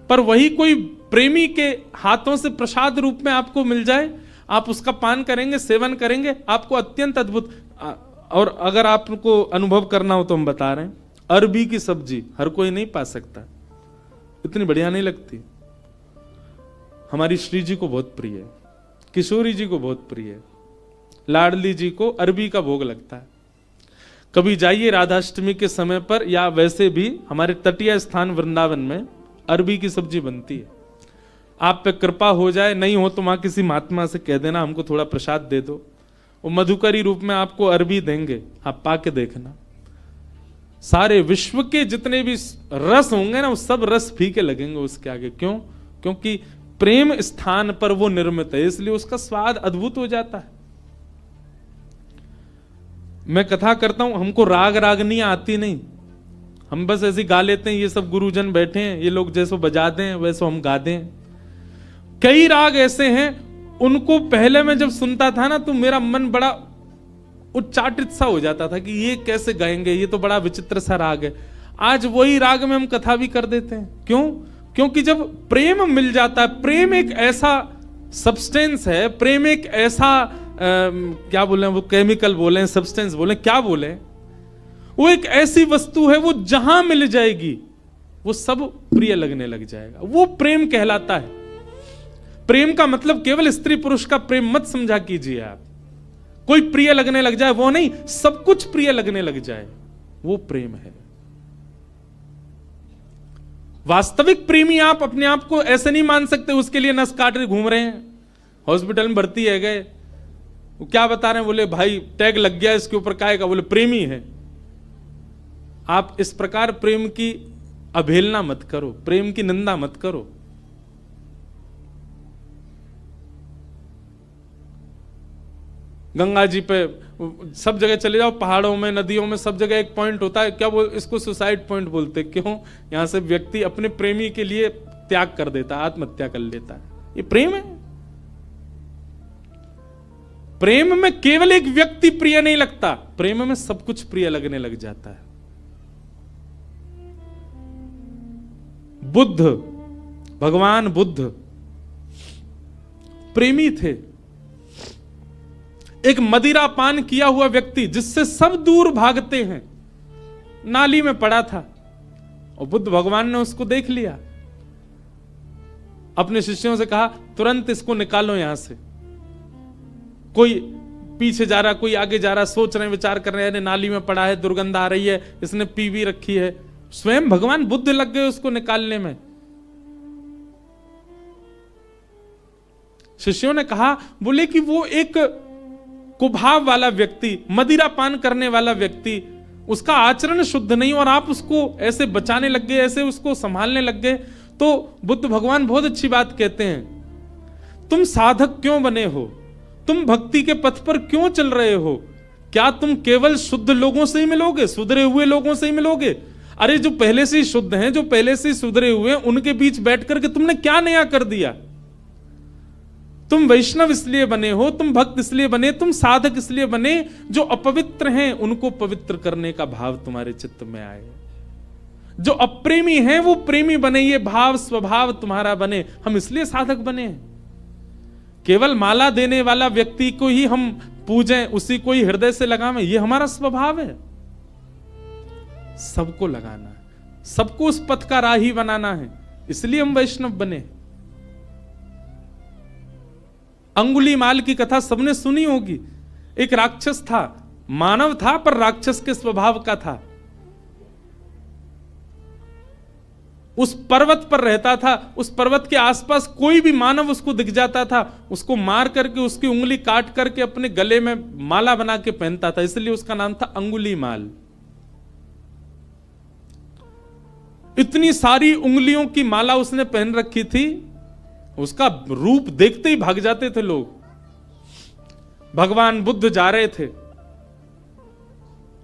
पर वही कोई प्रेमी के हाथों से प्रसाद रूप में आपको मिल जाए, आप उसका पान करेंगे, सेवन करेंगे, आपको अत्यंत अद्भुत। और अगर आपको अनुभव करना हो तो हम बता रहे हैं, अरबी की सब्जी हर कोई नहीं पा सकता, इतनी बढ़िया नहीं लगती। हमारी श्री जी को बहुत प्रिय है, किशोरी जी को बहुत प्रिय है, लाडली जी को अरबी का भोग लगता है। कभी जाइए राधाष्टमी के समय पर, या वैसे भी हमारे तटीय स्थान वृंदावन में अरबी की सब्जी बनती है। आप पे कृपा हो जाए, नहीं हो तो वहां किसी महात्मा से कह देना हमको थोड़ा प्रसाद दे दो, वो मधुकरी रूप में आपको अरबी देंगे, आप पाके देखना। सारे विश्व के जितने भी रस होंगे ना, वो सब रस फीके लगेंगे उसके आगे। क्यों? क्योंकि प्रेम स्थान पर वो निर्मित है, इसलिए उसका स्वाद अद्भुत हो जाता है। मैं कथा करता हूं, हमको राग रागनी आती नहीं, हम बस ऐसे गा लेते हैं, ये सब गुरुजन बैठे हैं, ये लोग जैसो बजा दें वैसो हम गा दें। कई राग ऐसे हैं, उनको पहले मैं जब सुनता था ना तो मेरा मन बड़ा उच्चाटित सा हो जाता था कि ये कैसे गाएंगे, ये तो बड़ा विचित्र सा राग है। आज वही राग में हम कथा भी कर देते हैं। क्यों? क्योंकि जब प्रेम मिल जाता है, प्रेम एक ऐसा सब्सटेंस है, प्रेम एक ऐसा क्या बोले वो, केमिकल बोले, सब्सटेंस बोले, क्या बोले, वो एक ऐसी वस्तु है, वो जहां मिल जाएगी वो सब प्रिय लगने लग जाएगा। वो प्रेम कहलाता है। प्रेम का मतलब केवल स्त्री पुरुष का प्रेम मत समझा कीजिए आप। कोई प्रिय लगने लग जाए वो नहीं, सब कुछ प्रिय लगने लग जाए, वो प्रेम है। वास्तविक प्रेमी आप अपने आप को ऐसे नहीं मान सकते, उसके लिए नस काट रहे घूम रहे हैं, हॉस्पिटल में भर्ती है गए, वो क्या बता रहे हैं, बोले भाई टैग लग गया इसके ऊपर, काहे का, बोले प्रेमी है। आप इस प्रकार प्रेम की अवहेलना मत करो, प्रेम की निंदा मत करो। गंगा जी पे सब जगह चले जाओ, पहाड़ों में, नदियों में, सब जगह एक पॉइंट होता है, क्या बोल, इसको सुसाइड पॉइंट बोलते। क्यों? यहां से व्यक्ति अपने प्रेमी के लिए त्याग कर देता है, आत्महत्या कर लेता है। ये प्रेम है। प्रेम में केवल एक व्यक्ति प्रिय नहीं लगता, प्रेम में सब कुछ प्रिय लगने लग जाता है। बुद्ध, भगवान बुद्ध प्रेमी थे। एक मदिरा पान किया हुआ व्यक्ति जिससे सब दूर भागते हैं, नाली में पड़ा था और बुद्ध भगवान ने उसको देख लिया। अपने शिष्यों से कहा तुरंत इसको निकालो यहां से। कोई पीछे जा रहा, कोई आगे जा रहा, सोच रहे हैं, विचार कर रहे हैं, नाली में पड़ा है, दुर्गंध आ रही है, इसने पी भी रखी है। स्वयं भगवान बुद्ध लग गए उसको निकालने में। शिष्यों ने कहा, बोले कि वो एक कुभाव वाला व्यक्ति, मदिरा पान करने वाला व्यक्ति, उसका आचरण शुद्ध नहीं, और आप उसको ऐसे बचाने लग गए, ऐसे उसको संभालने लग गए। तो बुद्ध भगवान बहुत अच्छी बात कहते हैं, तुम साधक क्यों बने हो, तुम भक्ति के पथ पर क्यों चल रहे हो? क्या तुम केवल शुद्ध लोगों से ही मिलोगे, सुधरे हुए लोगों से ही मिलोगे? अरे जो पहले से ही शुद्ध हैं, जो पहले से ही सुधरे हुए हैं, उनके बीच बैठ करके तुमने क्या नया कर दिया? तुम वैष्णव इसलिए बने हो, तुम भक्त इसलिए बने, तुम साधक इसलिए बने, जो अपवित्र हैं उनको पवित्र करने का भाव तुम्हारे चित्त में आए। जो अप्रेमी हैं वो प्रेमी बने, ये भाव स्वभाव तुम्हारा बने। हम इसलिए साधक बने हैं। केवल माला देने वाला व्यक्ति को ही हम पूजें, उसी को ही हृदय से लगावें, ये हमारा स्वभाव है। सबको लगाना है, सबको उस पथ का राही बनाना है, इसलिए हम वैष्णव बने। अंगुलीमाल की कथा सबने सुनी होगी। एक राक्षस था, मानव था पर राक्षस के स्वभाव का था। उस पर्वत पर रहता था, उस पर्वत के आसपास कोई भी मानव उसको दिख जाता था, उसको मार करके उसकी उंगली काट करके अपने गले में माला बना के पहनता था, इसलिए उसका नाम था अंगुलीमाल। इतनी सारी उंगलियों की माला उसने पहन रखी थी, उसका रूप देखते ही भाग जाते थे लोग। भगवान बुद्ध जा रहे थे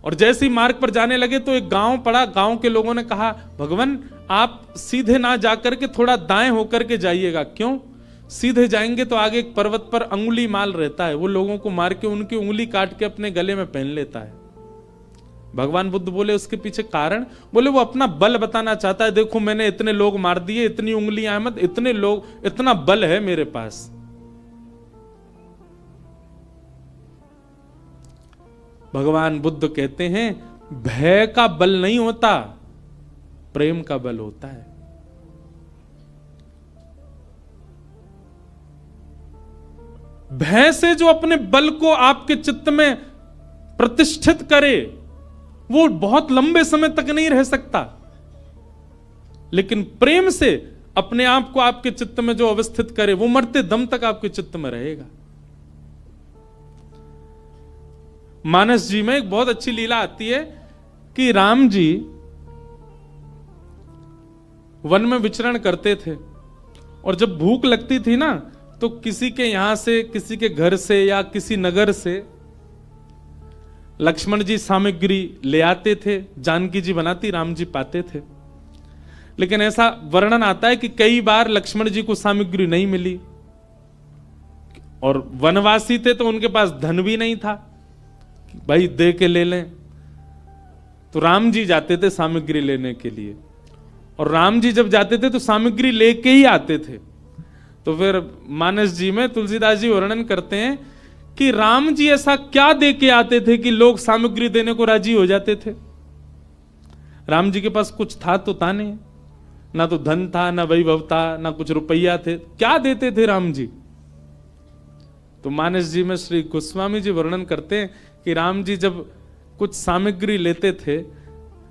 और जैसे ही मार्ग पर जाने लगे तो एक गांव पड़ा। गांव के लोगों ने कहा, भगवान आप सीधे ना जाकर के थोड़ा दाएं होकर के जाइएगा। क्यों? सीधे जाएंगे तो आगे एक पर्वत पर अंगुली माल रहता है, वो लोगों को मार के उनकी उंगली काट के अपने गले में पहन लेता है। भगवान बुद्ध बोले उसके पीछे कारण, बोले वो अपना बल बताना चाहता है, देखो मैंने इतने लोग मार दिए, इतनी उंगलियां मत, इतने लोग, इतना बल है मेरे पास। भगवान बुद्ध कहते हैं भय का बल नहीं होता, प्रेम का बल होता है। भय से जो अपने बल को आपके चित्त में प्रतिष्ठित करे वो बहुत लंबे समय तक नहीं रह सकता, लेकिन प्रेम से अपने आप को आपके चित्त में जो अवस्थित करे वो मरते दम तक आपके चित्त में रहेगा। मानस जी में एक बहुत अच्छी लीला आती है कि राम जी वन में विचरण करते थे और जब भूख लगती थी ना तो किसी के यहां से, किसी के घर से या किसी नगर से लक्ष्मण जी सामग्री ले आते थे, जानकी जी बनाती, राम जी पाते थे। लेकिन ऐसा वर्णन आता है कि कई बार लक्ष्मण जी को सामग्री नहीं मिली, और वनवासी थे तो उनके पास धन भी नहीं था, भाई दे के ले लें। तो राम जी जाते थे सामग्री लेने के लिए, और राम जी जब जाते थे तो सामग्री लेके ही आते थे। तो फिर मानस जी में तुलसीदास जी वर्णन करते हैं कि राम जी ऐसा क्या दे के आते थे कि लोग सामग्री देने को राजी हो जाते थे। राम जी के पास कुछ था तो था नहीं, ना तो धन था, ना वैभव था, ना कुछ रुपया थे, क्या देते थे राम जी। तो मानस जी में श्री गोस्वामी जी वर्णन करते हैं कि राम जी जब कुछ सामग्री लेते थे,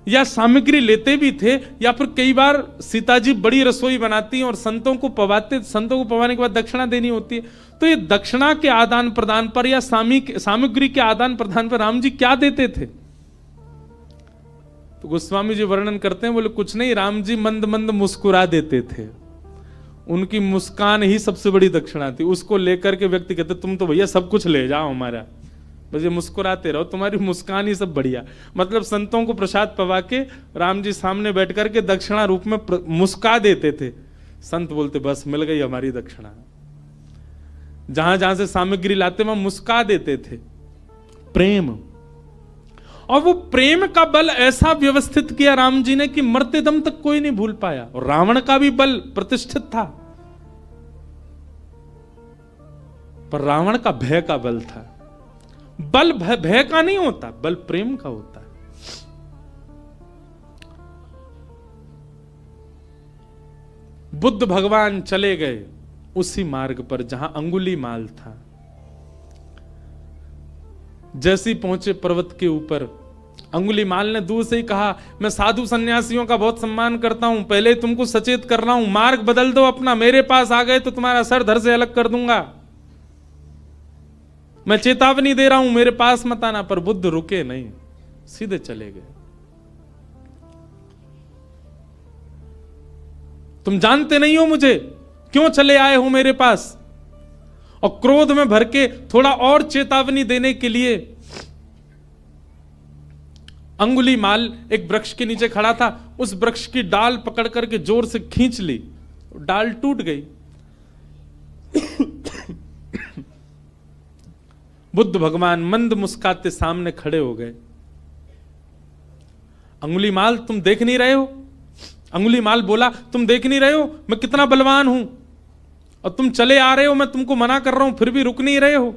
या सामग्री लेते भी थे, या फिर कई बार सीता जी बड़ी रसोई बनाती हैं और संतों को पवाते, संतों को पवाने के बाद दक्षिणा देनी होती है, तो ये दक्षिणा के आदान प्रदान पर या सामग्री के आदान प्रदान पर राम जी क्या देते थे। तो गोस्वामी जी वर्णन करते हैं, बोले कुछ नहीं, राम जी मंद मंद मुस्कुरा देते थे, उनकी मुस्कान ही सबसे बड़ी दक्षिणा थी। उसको लेकर के व्यक्ति कहते तुम तो भैया सब कुछ ले जाओ हमारा, बस ये मुस्कुराते रहो, तुम्हारी मुस्कान ही सब बढ़िया। मतलब संतों को प्रसाद पवा के राम जी सामने बैठ करके दक्षिणा रूप में मुस्का देते थे। संत बोलते बस मिल गई हमारी दक्षिणा। जहां जहां से सामग्री लाते वहां मुस्का देते थे। प्रेम, और वो प्रेम का बल ऐसा व्यवस्थित किया राम जी ने कि मरते दम तक कोई नहीं भूल पाया। और रावण का भी बल प्रतिष्ठित था, पर रावण का भय का बल था। बल भय का नहीं होता, बल प्रेम का होता है। बुद्ध भगवान चले गए उसी मार्ग पर जहां अंगुलीमाल था। जैसे ही पहुंचे पर्वत के ऊपर, अंगुलीमाल ने दूर से ही कहा मैं साधु सन्यासियों का बहुत सम्मान करता हूं, पहले तुमको सचेत कर रहा हूं, मार्ग बदल दो अपना, मेरे पास आ गए तो तुम्हारा सर धड़ से अलग कर दूंगा। मैं चेतावनी दे रहा हूं, मेरे पास मत आना। पर बुद्ध रुके नहीं, सीधे चले गए। तुम जानते नहीं हो मुझे, क्यों चले आए हो मेरे पास। और क्रोध में भर के थोड़ा और चेतावनी देने के लिए अंगुलीमाल एक वृक्ष के नीचे खड़ा था, उस वृक्ष की डाल पकड़ करके जोर से खींच ली, डाल टूट गई। बुद्ध भगवान मंद मुस्काते सामने खड़े हो गए। अंगुलीमाल तुम देख नहीं रहे हो। अंगुलीमाल बोला तुम देख नहीं रहे हो मैं कितना बलवान हूं, और तुम चले आ रहे हो, मैं तुमको मना कर रहा हूं फिर भी रुक नहीं रहे हो।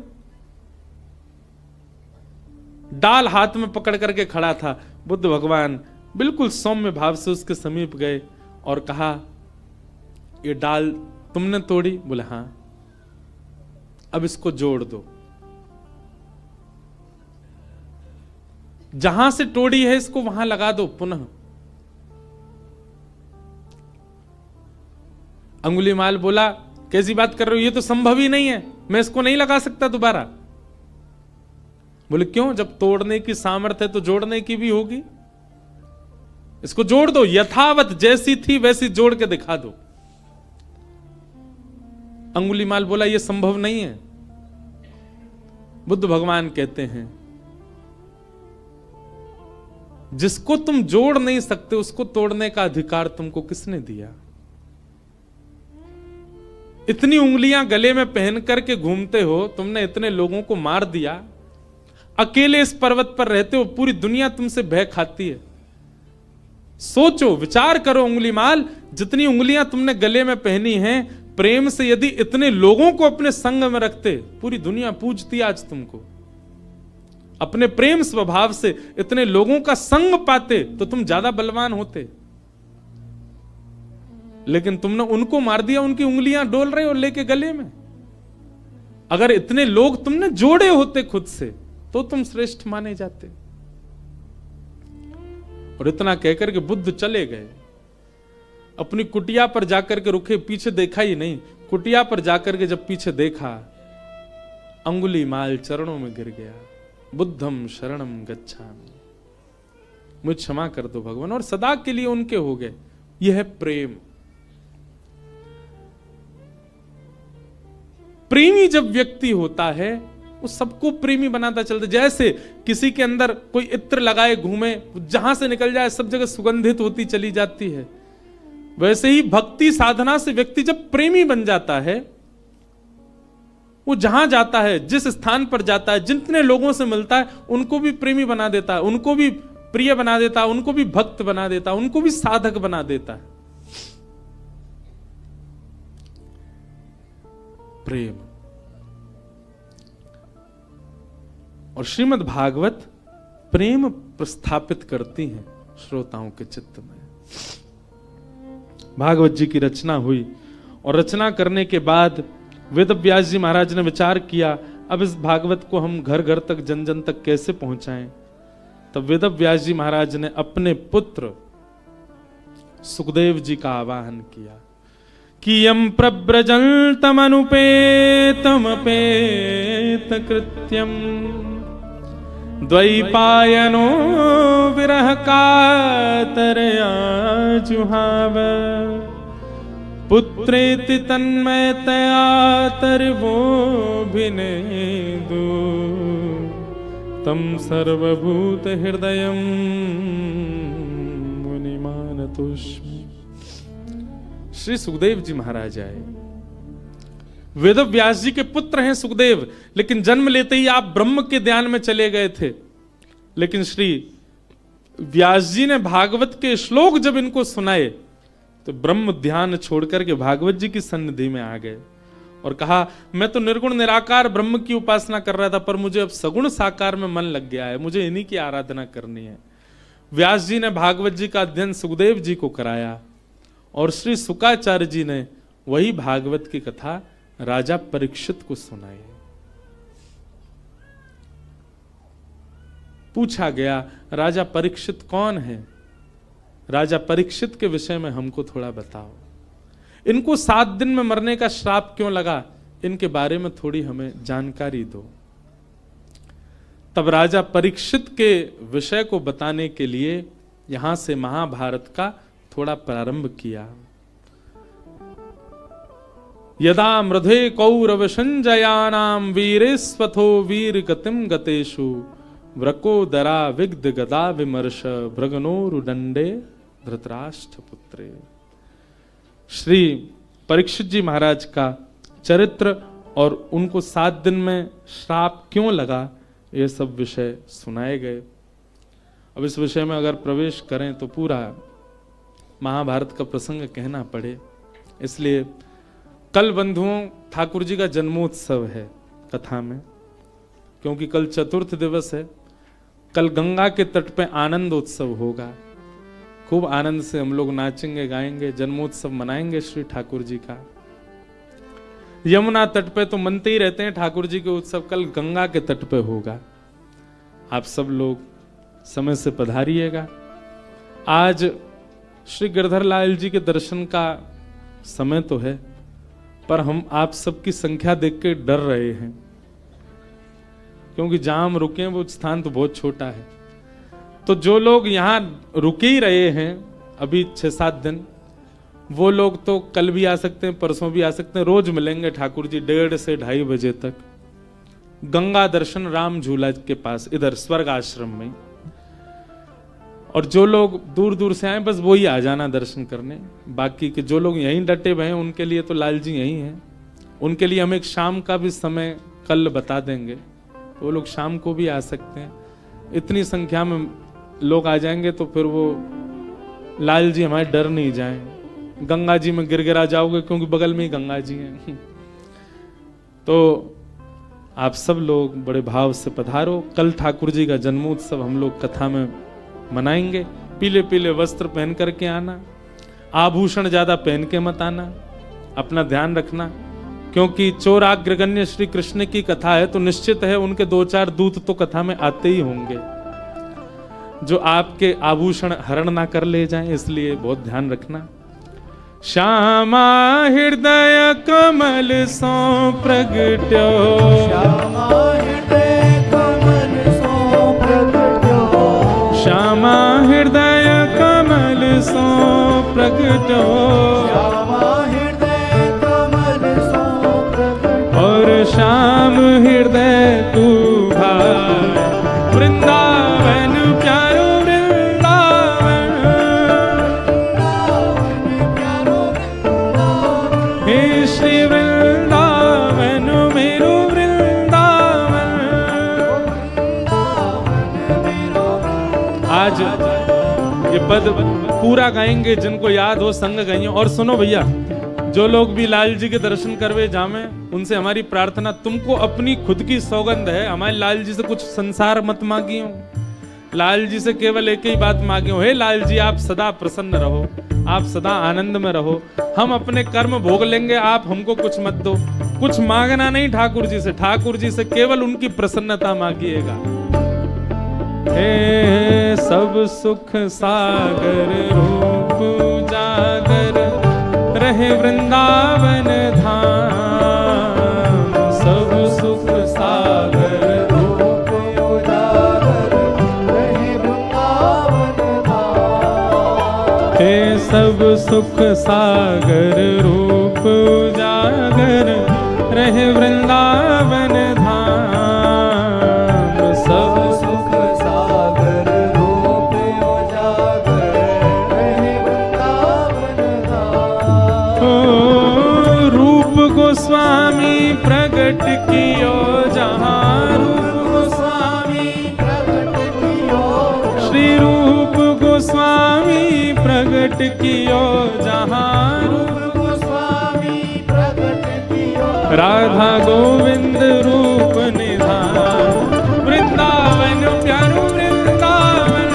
डाल हाथ में पकड़ करके खड़ा था। बुद्ध भगवान बिल्कुल सौम्य भाव से उसके समीप गए और कहा ये डाल तुमने तोड़ी? बोले हां। अब इसको जोड़ दो, जहां से तोड़ी है इसको वहां लगा दो पुनः। अंगुलीमाल बोला कैसी बात कर रहे हो, ये तो संभव ही नहीं है, मैं इसको नहीं लगा सकता दोबारा। बोले क्यों, जब तोड़ने की सामर्थ्य है तो जोड़ने की भी होगी। इसको जोड़ दो, यथावत जैसी थी वैसी जोड़ के दिखा दो। अंगुलीमाल बोला यह संभव नहीं है। बुद्ध भगवान कहते हैं जिसको तुम जोड़ नहीं सकते उसको तोड़ने का अधिकार तुमको किसने दिया। इतनी उंगलियां गले में पहन करके घूमते हो, तुमने इतने लोगों को मार दिया, अकेले इस पर्वत पर रहते हो, पूरी दुनिया तुमसे भय खाती है। सोचो, विचार करो अंगुलीमाल, जितनी उंगलियां तुमने गले में पहनी हैं, प्रेम से यदि इतने लोगों को अपने संग में रखते, पूरी दुनिया पूजती आज तुमको। अपने प्रेम स्वभाव से इतने लोगों का संग पाते तो तुम ज्यादा बलवान होते, लेकिन तुमने उनको मार दिया, उनकी उंगलियां डोल रहे हो लेके गले में। अगर इतने लोग तुमने जोड़े होते खुद से तो तुम श्रेष्ठ माने जाते। और इतना कहकर के बुद्ध चले गए। अपनी कुटिया पर जाकर के रुके, पीछे देखा ही नहीं। कुटिया पर जाकर के जब पीछे देखा, अंगुलीमाल चरणों में गिर गया। बुद्धम शरणम गच्छामि, मुझे क्षमा कर दो भगवान, और सदा के लिए उनके हो गए। यह है प्रेम। प्रेमी जब व्यक्ति होता है वो सबको प्रेमी बनाता चलता। जैसे किसी के अंदर कोई इत्र लगाए घूमे, जहां से निकल जाए सब जगह सुगंधित होती चली जाती है, वैसे ही भक्ति साधना से व्यक्ति जब प्रेमी बन जाता है, वो जहां जाता है, जिस स्थान पर जाता है, जितने लोगों से मिलता है, उनको भी प्रेमी बना देता है, उनको भी प्रिय बना देता है, उनको भी भक्त बना देता है, उनको भी साधक बना देता है। प्रेम। और श्रीमद् भागवत प्रेम प्रस्थापित करती हैं श्रोताओं के चित्त में। भागवत जी की रचना हुई और रचना करने के बाद वेद व्यास जी महाराज ने विचार किया, अब इस भागवत को हम घर घर तक, जन जन तक कैसे पहुंचाएं। तब वेद व्यास जी महाराज ने अपने पुत्र सुखदेव जी का आवाहन किया कि यम प्रव्रजन्तमनुपेतमपेत कृत्यम द्वैपायनो विरह कातरया जुहाव पुत्रेति तन्मयतया तर्वोऽभिनेदु तम सर्वभूत हृदयं मुनिमानतोऽस्मि। श्री सुखदेव जी महाराज आए। वेद व्यास जी के पुत्र हैं सुखदेव, लेकिन जन्म लेते ही आप ब्रह्म के ध्यान में चले गए थे। लेकिन श्री व्यास जी ने भागवत के श्लोक जब इनको सुनाए तो ब्रह्म ध्यान छोड़कर के भागवत जी की सन्निधि में आ गए और कहा, मैं तो निर्गुण निराकार ब्रह्म की उपासना कर रहा था, पर मुझे अब सगुण साकार में मन लग गया है, मुझे इन्हीं की आराधना करनी है। व्यास जी ने भागवत जी का अध्ययन सुखदेव जी को कराया और श्री शुकाचार्य जी ने वही भागवत की कथा राजा परीक्षित को सुनाई। पूछा गया, राजा परीक्षित कौन है? राजा परीक्षित के विषय में हमको थोड़ा बताओ। इनको 7 दिन में मरने का श्राप क्यों लगा, इनके बारे में थोड़ी हमें जानकारी दो। तब राजा परीक्षित के विषय को बताने के लिए यहां से महाभारत का थोड़ा प्रारंभ किया। यदा मृधे कौरव संजयानाम वीरेस्वथो वीर गतिम गतेषु व्रकोदरा विग्ध गदा विमर्श भृगनोरुदंडे धृतराष्ट्र पुत्रे। श्री परीक्षित जी महाराज का चरित्र और उनको 7 दिन में श्राप क्यों लगा, ये सब विषय सुनाए गए। अब इस विषय में अगर प्रवेश करें तो पूरा महाभारत का प्रसंग कहना पड़े, इसलिए कल बंधुओं ठाकुर जी का जन्मोत्सव है कथा में, क्योंकि कल चतुर्थ दिवस है। कल गंगा के तट पे आनंद उत्सव होगा, खूब आनंद से हम लोग नाचेंगे गाएंगे, जन्मोत्सव मनाएंगे श्री ठाकुर जी का। यमुना तट पे तो मनते ही रहते हैं ठाकुर जी के उत्सव, कल गंगा के तट पे होगा। आप सब लोग समय से पधारिएगा। आज श्री गिरधर लाल जी के दर्शन का समय तो है, पर हम आप सबकी संख्या देख के डर रहे हैं, क्योंकि जहां हम रुके हैं वो स्थान तो बहुत छोटा है। तो जो लोग यहाँ रुके ही रहे हैं अभी 6-7 दिन, वो लोग तो कल भी आ सकते हैं, परसों भी आ सकते हैं। रोज मिलेंगे ठाकुर जी 1:30 से 2:30 बजे तक गंगा दर्शन राम झूला के पास, इधर स्वर्ग आश्रम में। और जो लोग दूर दूर से आए बस वही आ जाना दर्शन करने। बाकी के जो लोग यहीं डटे हुए हैं उनके लिए तो लाल जी यहीं हैं। उनके लिए हम एक शाम का भी समय कल बता देंगे, तो वो लोग शाम को भी आ सकते हैं। इतनी संख्या में लोग आ जाएंगे तो फिर वो लाल जी हमारे डर नहीं जाएं, गंगा जी में गिरगिरा जाओगे, क्योंकि बगल में ही गंगा जी हैं। तो आप सब लोग बड़े भाव से पधारो। कल ठाकुर जी का जन्मोत्सव हम लोग कथा में मनाएंगे। पीले पीले वस्त्र पहन करके आना, आभूषण ज्यादा पहन के मत आना, अपना ध्यान रखना, क्योंकि चोराग्रगण्य श्री कृष्ण की कथा है तो निश्चित है उनके 2-4 दूत तो कथा में आते ही होंगे जो आपके आभूषण हरण ना कर ले जाएं, इसलिए बहुत ध्यान रखना। श्यामा हृदय कमल सो प्रगट्यो, श्यामा हृदय कमल सो प्रगट्यो, श्यामा हृदय कमल सो प्रगट्यो, श्यामा हृदय कमल सो प्रगट्यो, और श्याम हृदय वृंदावन प्यारो वृंदावन, हे श्री वृंदावन मेरो वृंदावन। आज ये पद पूरा गाएंगे, जिनको याद हो संग गाइए। और सुनो भैया, जो लोग भी लाल जी के दर्शन करवे जामे, उनसे हमारी प्रार्थना, तुमको अपनी खुद की सौगंध है, हमारे लाल जी से कुछ संसार मत मांगी हो, लाल जी से केवल एक ही बात मांगी हो, हे लाल जी आप सदा प्रसन्न रहो, आप सदा आनंद में रहो, हम अपने कर्म भोग लेंगे, आप हमको कुछ मत दो। कुछ मांगना नहीं ठाकुर जी से, ठाकुर जी से केवल उनकी प्रसन्नता मांगिएगा। हे सब सुख सागर रूप उजागर, रहे वृंदावन धाम। सब सुख सागर रूप उजागर, रहे वृंदावन धाम। हे सब सुख सागर रूप उजागर, रहे वृंदावन धाम। सब सुख सागर रूप उजागर, रहे वृंदावन धाम। ओ रूप गोस्वामी प्रगट कियो जहाँ, रूप गोस्वामी प्रगट कियो, श्री रूप गोस्वामी प्रगट कियो जहाँ, रूप गोस्वामी प्रगट कियो, राधा गोविंद रूप निधान। वृंदावन प्यारो वृंदावन,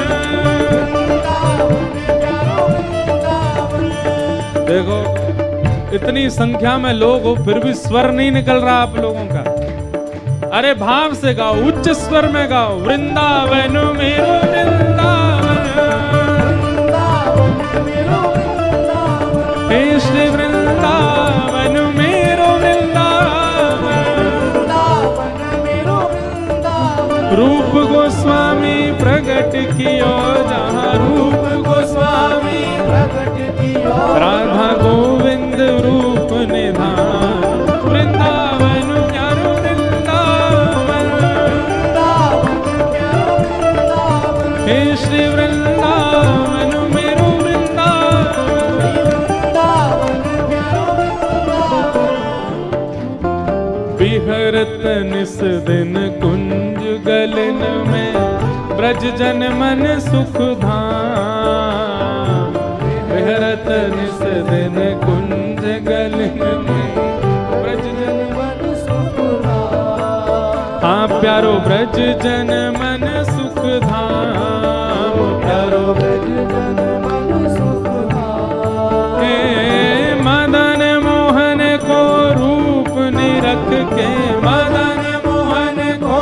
देखो इतनी संख्या में लोग हो फिर भी स्वर नहीं निकल रहा आप लोगों का। अरे भाव से गाओ, उच्च स्वर में गाओ, वृंदावन मेरो वृंदावन, हे श्री वृंदावन मेरो वृंदावन। रूप गोस्वामी प्रगट कियो जहाँ, रूप गोस्वामी प्रगट कियो, राधा गोविंद रूप निधान। वृंदावन प्यारो वृंदावन, हे श्री वृंदावन मेरो वृंदावन। विहरत निस दिन कुंज गलन में, ब्रज जन मन सुख धाम। विहरत निस दिन कुंज गलन में, ब्रज जन मन सुख धाम। हाँ प्यारो ब्रज जन मन सुख धाम, प्यारो ब्रज जन मन सुख धाम। हे मदन मोहन को रूप निरख के, मदन मोहन को,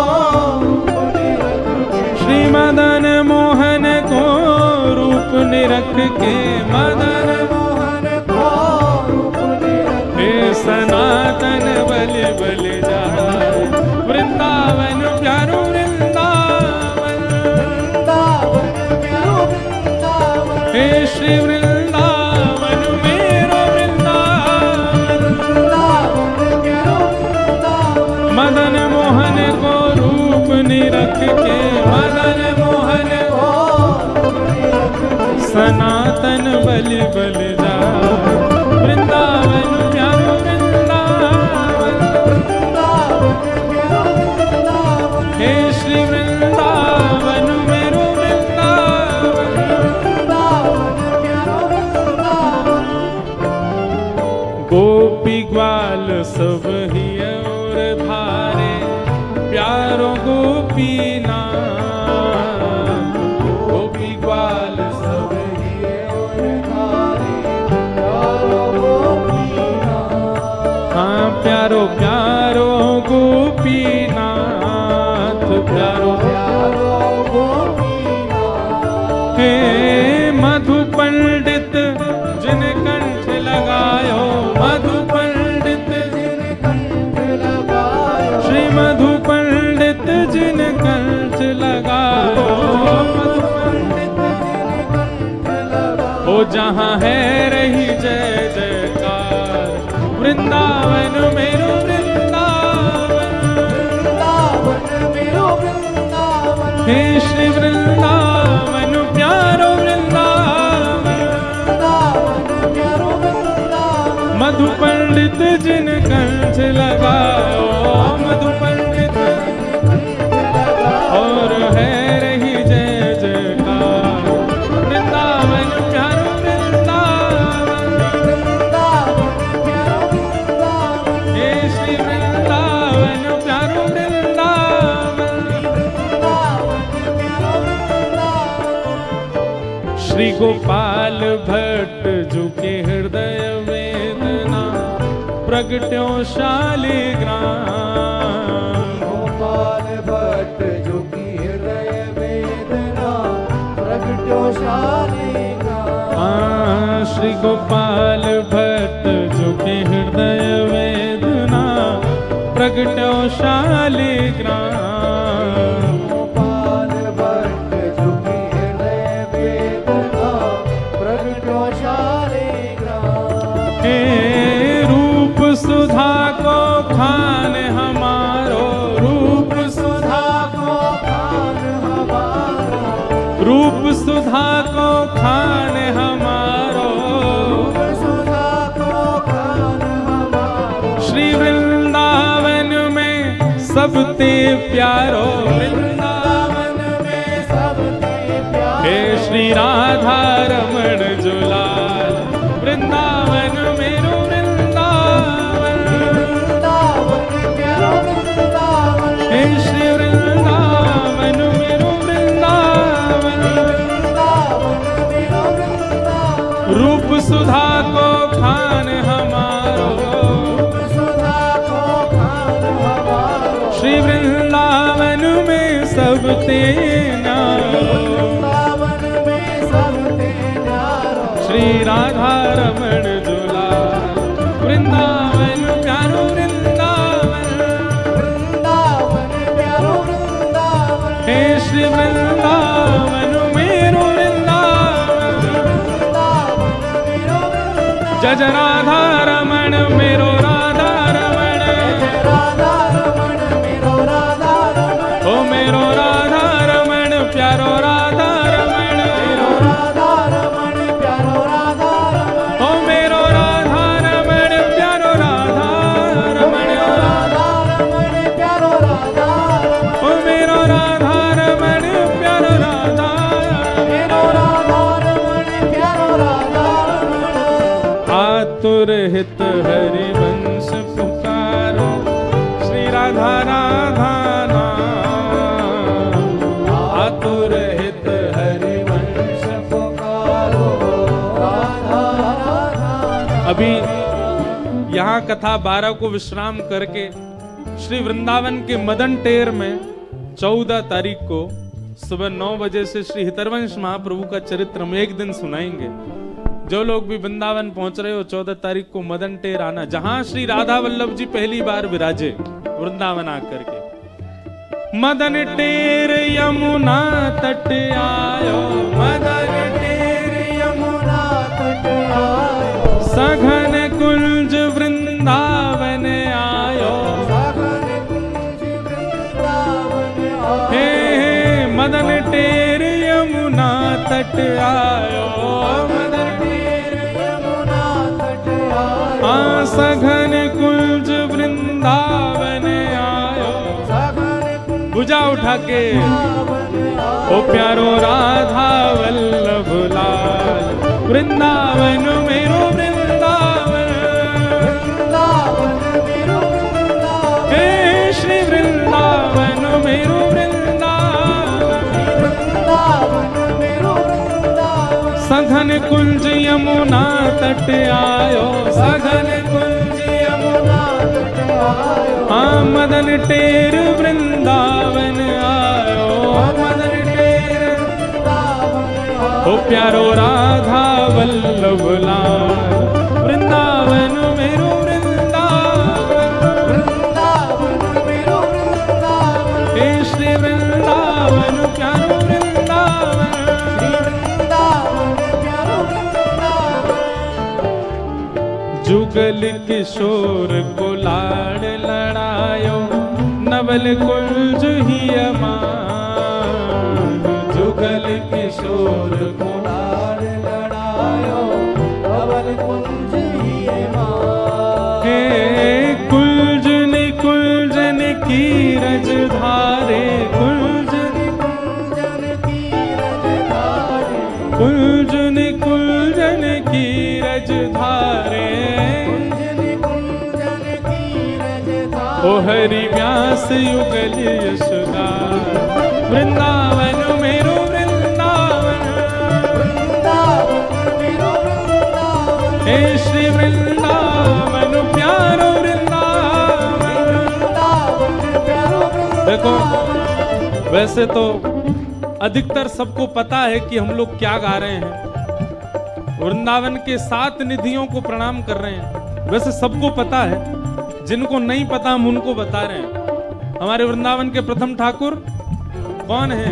श्री मदन मोहन को रूप निरख के, मदन मोहन को रूप निरख, हे सनातन बलि बलि जाए। वृंदावन प्यारो वृंदावन, वृंदावन प्यारो वृंदावन, हे श्री वृंदावन मेरो वृंदावन। वृंदावन प्यारो वृंदावन, मदन मोहन को रूप निरख के, मदन मोहन को सनातन बलि बलि जाए। वृंदावन प्यारो वृंदावन, हे श्री वृंदावन मेरो वृंदावन। गोपी ग्वाल सब ही और धारे, प्यारो गोपी नाम। गोपी ग्वाल सब ही और धारे, प्यारो गोपी नाथ। हाँ प्यारो प्यारो गोपीनाथ, प्यारो प्यारो गोपी नाथ। हे मधु पंडित जिन कंठ लगायो, मधु पंडित जिन कंठ लगायो, श्री मधु पंडित जिन कंठ लगायो। मधु पंडित जिन कंठ लगायो, ओ जहाँ है रही जय जयकार। वृंदावन मेरो वृंदावन, वृंदावन मेरो वृंदावन, हे श्री वृंदावन प्यारो वृंदावन, मधु पंडित जिन कंठ लगाओ, मधु पंडित और है रही जय जयकार। वृंदावन प्यारो वृंदावन, हे श्री वृंदावन प्यारो वृंदावन। श्री गोपाल भट्ट जो के हृदय वेदना प्रगट्यो शालिग्राम। गोपाल भट्ट जो की हृदय वेदना प्रगट्यो शालिग्राम। श्री गोपाल भट्ट जो के हृदय वेदना प्रगट्यो शालिग्राम। गोपाल भट्ट जो की हृदय वेदना प्रगट्यो शालिग्राम। हे रूप सुधा को खान हमारो, रूप सुधा को खान हमारा, रूप सुधा को खान हमारो। सुधा को खान हमारा। श्री वृंदावन में सबते प्यारो, वृंदावन में सबके प्यारे। हे श्री राधा रमण जुलाल। वृंदावन मेरो वृंदावन, वृंदावन प्यारो वृंदावन। हे श्री वृंदावन मेरो वृंदावन। वृंदावन मेरो वृंदावन। रूप सुधा को खान हमारो, सुधा को खान हमारो। श्री वृंदावन में सबते न्यारो। वृंदावन में सबते न्यारो। श्री राधा रमण जुलाल। वृंदावन प्यारो वृंदावन, वृंदावन प्यारो वृंदावन। हे श्री वृंदावन मेरो वृंदावन। वृंदावन मेरो वृंदावन। जय जय राधा रमण मेरो राधा रमण। राधा रमण मेरो राधा रमण। ओ मेरो राधा रमण प्यारो राधा रमण। राधा रमण प्यारो राधा रमण। ओ मेरो राधा रमण प्यारो राधा रमण। राधा रमण प्यारो राधा रमण। ओ मेरो राधा रमण प्यारो राधा। मेरो राधा रमण प्यारो राधा रमण। आतुर हित हरि वंश पुकारो, श्री राधा राधा नाम। आतुर हित हरि वंश पुकारो राधा राधा। अभी यहाँ कथा 12 को विश्राम करके श्री वृंदावन के मदन टेर में 14 तारीख को सुबह 9 बजे से श्री हितरवंश महाप्रभु का चरित्र हम एक दिन सुनाएंगे। जो लोग भी वृंदावन पहुंच रहे हो 14 तारीख को मदन टेर आना, जहां श्री राधा वल्लभ जी पहली बार विराजे वृंदावन आकर के। मदन टेर यमुना तट आयो, मदन टेर यमुना तट आयो। सघन कुंज वृंदावन आयो। सघन कुंज वृंदावन आयो। हे मदन टेर यमुना तट आयो, मदन टेर यमुना तट आयो। सघन कुंज वृंदावन आयो। सघन कुंज भुजा उठा के वृंदावन आयो। ओ प्यारो राधा वल्लभ लाल। वृंदावन मेरो वृंदावन, वृंदावन मेरो वृंदावन। हे श्री वृंदावन मेरो वृंदावन। वृंदावन मेरो वृंदावन। सघन कुंज यमुना तट आयो, सघन कुंज यमुना तट आयो। मदन टेर वृंदावन आयो, मदन टेर वृंदावन आयो। ओ प्यारो राधा वल्लभ लाल। वृंदावन मेरो वृंदावन, वृंदावन मेरो वृंदावन। हे श्री वृंदावन प्यारो वृंदावन। श्री वृंदावन प्यारो वृंदावन। जुगल किशोर को लाड़ लड़ायो, नवल कुंज ही अमान। युगल किशोर को लाड़ लड़ायो धवल कुंज ही माँ। हे कुलजन कुलजन की रज धारे कुलजन कुंजन की रजधारी कुलजन कुलजन की रज धारे कुंजन की रजधारी। ओ हरि व्यास युगल यशगार वृंदावन मेरो वृंदावन वृंदावन मेरो वृंदावन हे श्री वृंदावन प्यारो वृंदावन। वृंदावन प्यारो देखो वृंदावन। वैसे तो अधिकतर सबको पता है कि हम लोग क्या गा रहे हैं, वृंदावन के 7 निधियों को प्रणाम कर रहे हैं। वैसे सबको पता है, जिनको नहीं पता हम उनको बता रहे हैं। हमारे वृंदावन के प्रथम ठाकुर कौन है?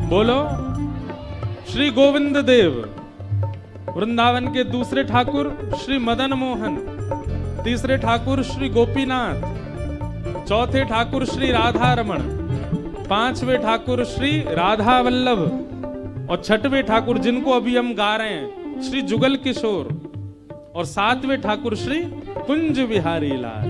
बोलो, श्री गोविंद देव। वृंदावन के दूसरे ठाकुर श्री मदन मोहन, तीसरे ठाकुर श्री गोपीनाथ, चौथे ठाकुर श्री राधा रमण, पांचवें ठाकुर श्री राधा वल्लभ और छठवें ठाकुर जिनको अभी हम गा रहे हैं श्री जुगल किशोर और 7वें ठाकुर श्री कुंज बिहारी लाल।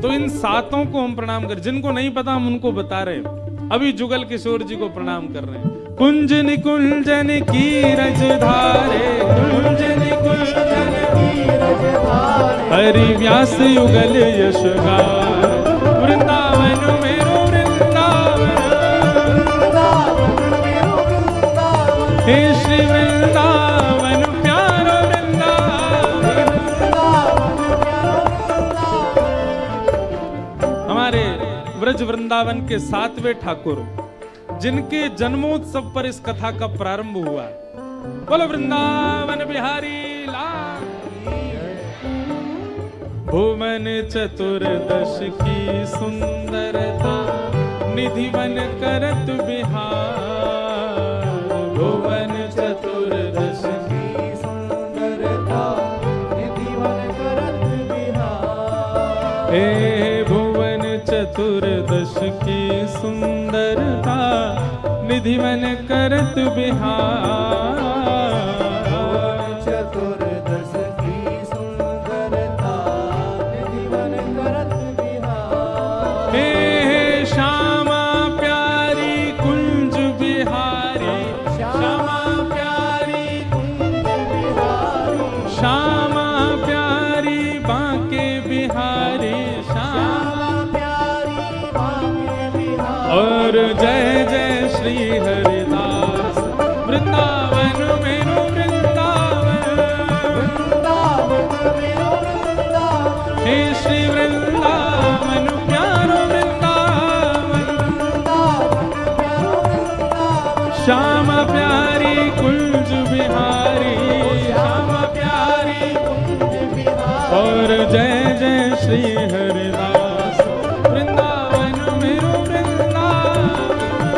तो इन 7 को हम प्रणाम कर, जिनको नहीं पता हम उनको बता रहे हैं। अभी जुगल किशोर जी को प्रणाम कर रहे हैं। कुंजन कुंजन की रज धारे कुंजन कुंजन की रजधारी हरि व्यास युगल यशगार वृंदावन मेरो वृंदावन वृंदावन मेरो वृंदावन हे श्री वृंदावन प्यारो वृंदावन। वृंदावन प्यारो वृंदावन। हमारे ब्रज वृंदावन के 7वें ठाकुर जिनके जन्मोत्सव पर इस कथा का प्रारंभ हुआ, बोलो वृंदावन बिहारी लाल। भुवन चतुर्दश की सुंदरता निधिवन करत बिहार। भुवन चतुर्दश की सुंदरता निधिवन करत बिहार। हे भुवन चतुर्दश की सुंदरता निधिवन करत बिहार। चतुर्दश की सुंदरता निधिवन करत बिहार। हे श्यामा प्यारी कुंज बिहारी श्यामा प्यारी कुंज बिहारी श्यामा प्यारी बांके बिहारी श्यामा प्यारी बांके बिहारी। और जय जय श्री हरिदास वृंदावन मेरो वृंदावन। वृंदावन मेरो वृंदावन हे श्री वृंदावन प्यारो वृंदावन। वृंदावन प्यारो वृंदावन। श्यामा प्यारी कुंज बिहारी श्यामा प्यारी कुंज बिहारी और जय जय श्री हरिदास वृंदावन मेरो वृंदावन।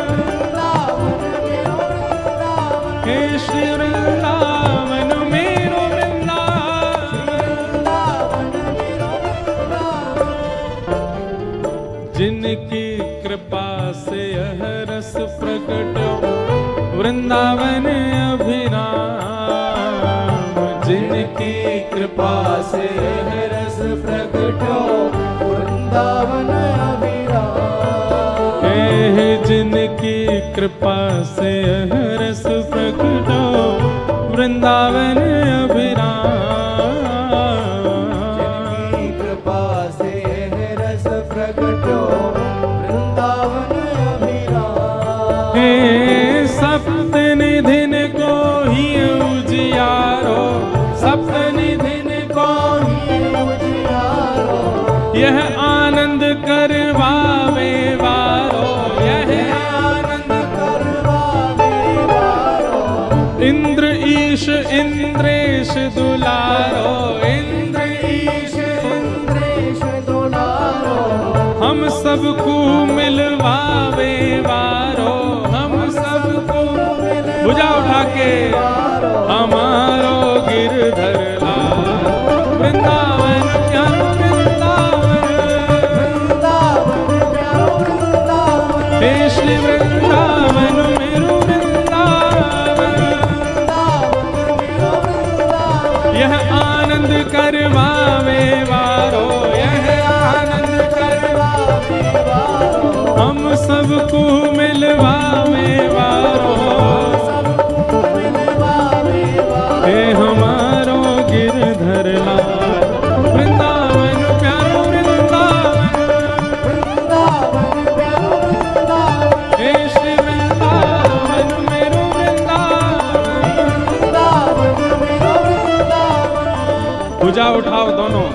वृंदावन मेरो वृंदावन हे श्री वृंदावन मेरो वृंदावन। वृंदावन मेरो वृंदावन। जिनकी कृपा से यह रस प्रकट वृंदावन अभिराम। जिनकी कृपा से यह रस प्रकट वृंदावन अभिराम। हे जिनकी कृपा से यह रस प्रकट वृंदावन अभिराम। जिनकी कृपा से यह रस प्रकटो वृंदावन अभिराम। हे सप्तनिधिन को ही उजियारो सप्तनिधिन को ही उजियारो यह आनंद करवावे वारो यह आनंद करवावे वारो। इंद्र ईश इंद्रेश दुलारो इंद्र ईश इंद्रेश दुलारो हम सबको मिलवावे वारो हम सबको भुजा उठा के हमारो गिरधर लाल वृंदावन प्यारो वृंदावन। वृंदावन प्यारो वृंदावन हे श्री वृंदावन मेरो सबको मिलवावे वारो, हे हमारो गिरधर लाल। वृंदावन प्यारो वृंदावन, हे श्री वृंदावन मेरो वृंदावन। भुजा उठाओ दोनों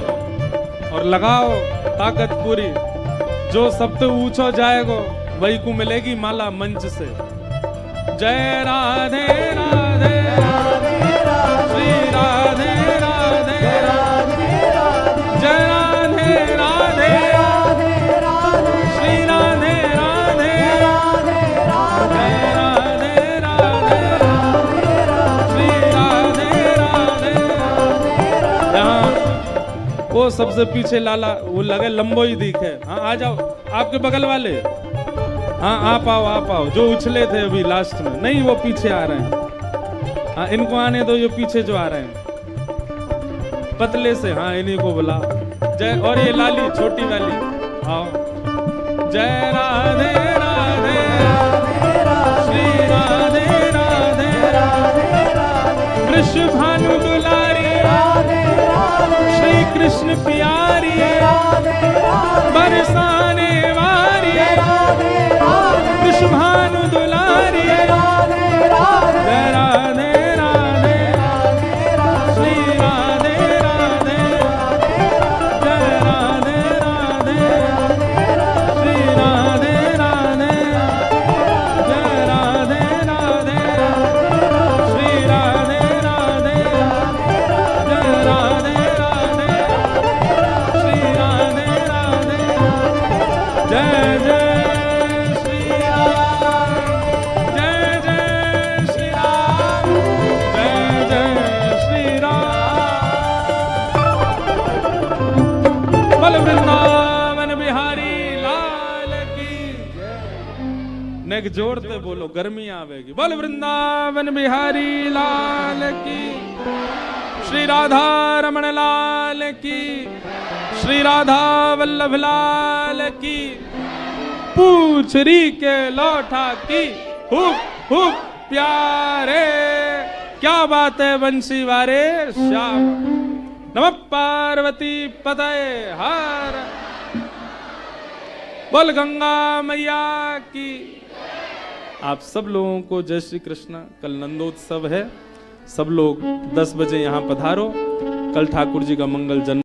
और लगाओ ताकत पूरी, जो सबसे ऊंचा जाएगा वही को मिलेगी माला मंच से। जय राधे राधे श्री राधे राधे, जय राधे राधे श्री राधे राधे, जय राधे राधे श्री राधे राधे। यहाँ वो सबसे पीछे लाला वो लगे लंबो ही दिखे। हाँ आ जाओ आपके बगल वाले, हाँ आप आओ जो उछले थे अभी लास्ट में, नहीं वो पीछे आ रहे हैं। हाँ इनको आने दो, ये पीछे जो आ रहे हैं पतले से, हाँ इन्हीं को बुला। जय, और ये लाली छोटी वाली आओ। जय राधे राधे श्री राधे राधे, कृष्ण भानु दुलारी श्री कृष्ण प्यारी, बरसाने वारी कृष्ण भानु दुलारी। जय राधे राधे श्री राधे राधे, जय राधे राधे श्री राधे राधे, जय राधे राधे श्री राधे राधे, जय राधे राधे श्री राधे राधे। जय जय श्री राम, जय जय श्री राम, जय जय श्री राम। बोल वृंदावन बिहारी लाल की। नेक जोड़ते बोलो गर्मी आवेगी। बोल वृंदावन बिहारी लाल की, श्री राधा रमण लाल की, श्री राधा वल्लभ लाल की, पूछरी के लौठा की। हुप हुप प्यारे, क्या बात है बंसी वारे श्याम। नमः पार्वती पतये हर, बोल गंगा मैया की। आप सब लोगों को जय श्री कृष्ण। कल नंदोत्सव है, सब लोग 10 बजे यहाँ पधारो। कल ठाकुर जी का मंगल जन्म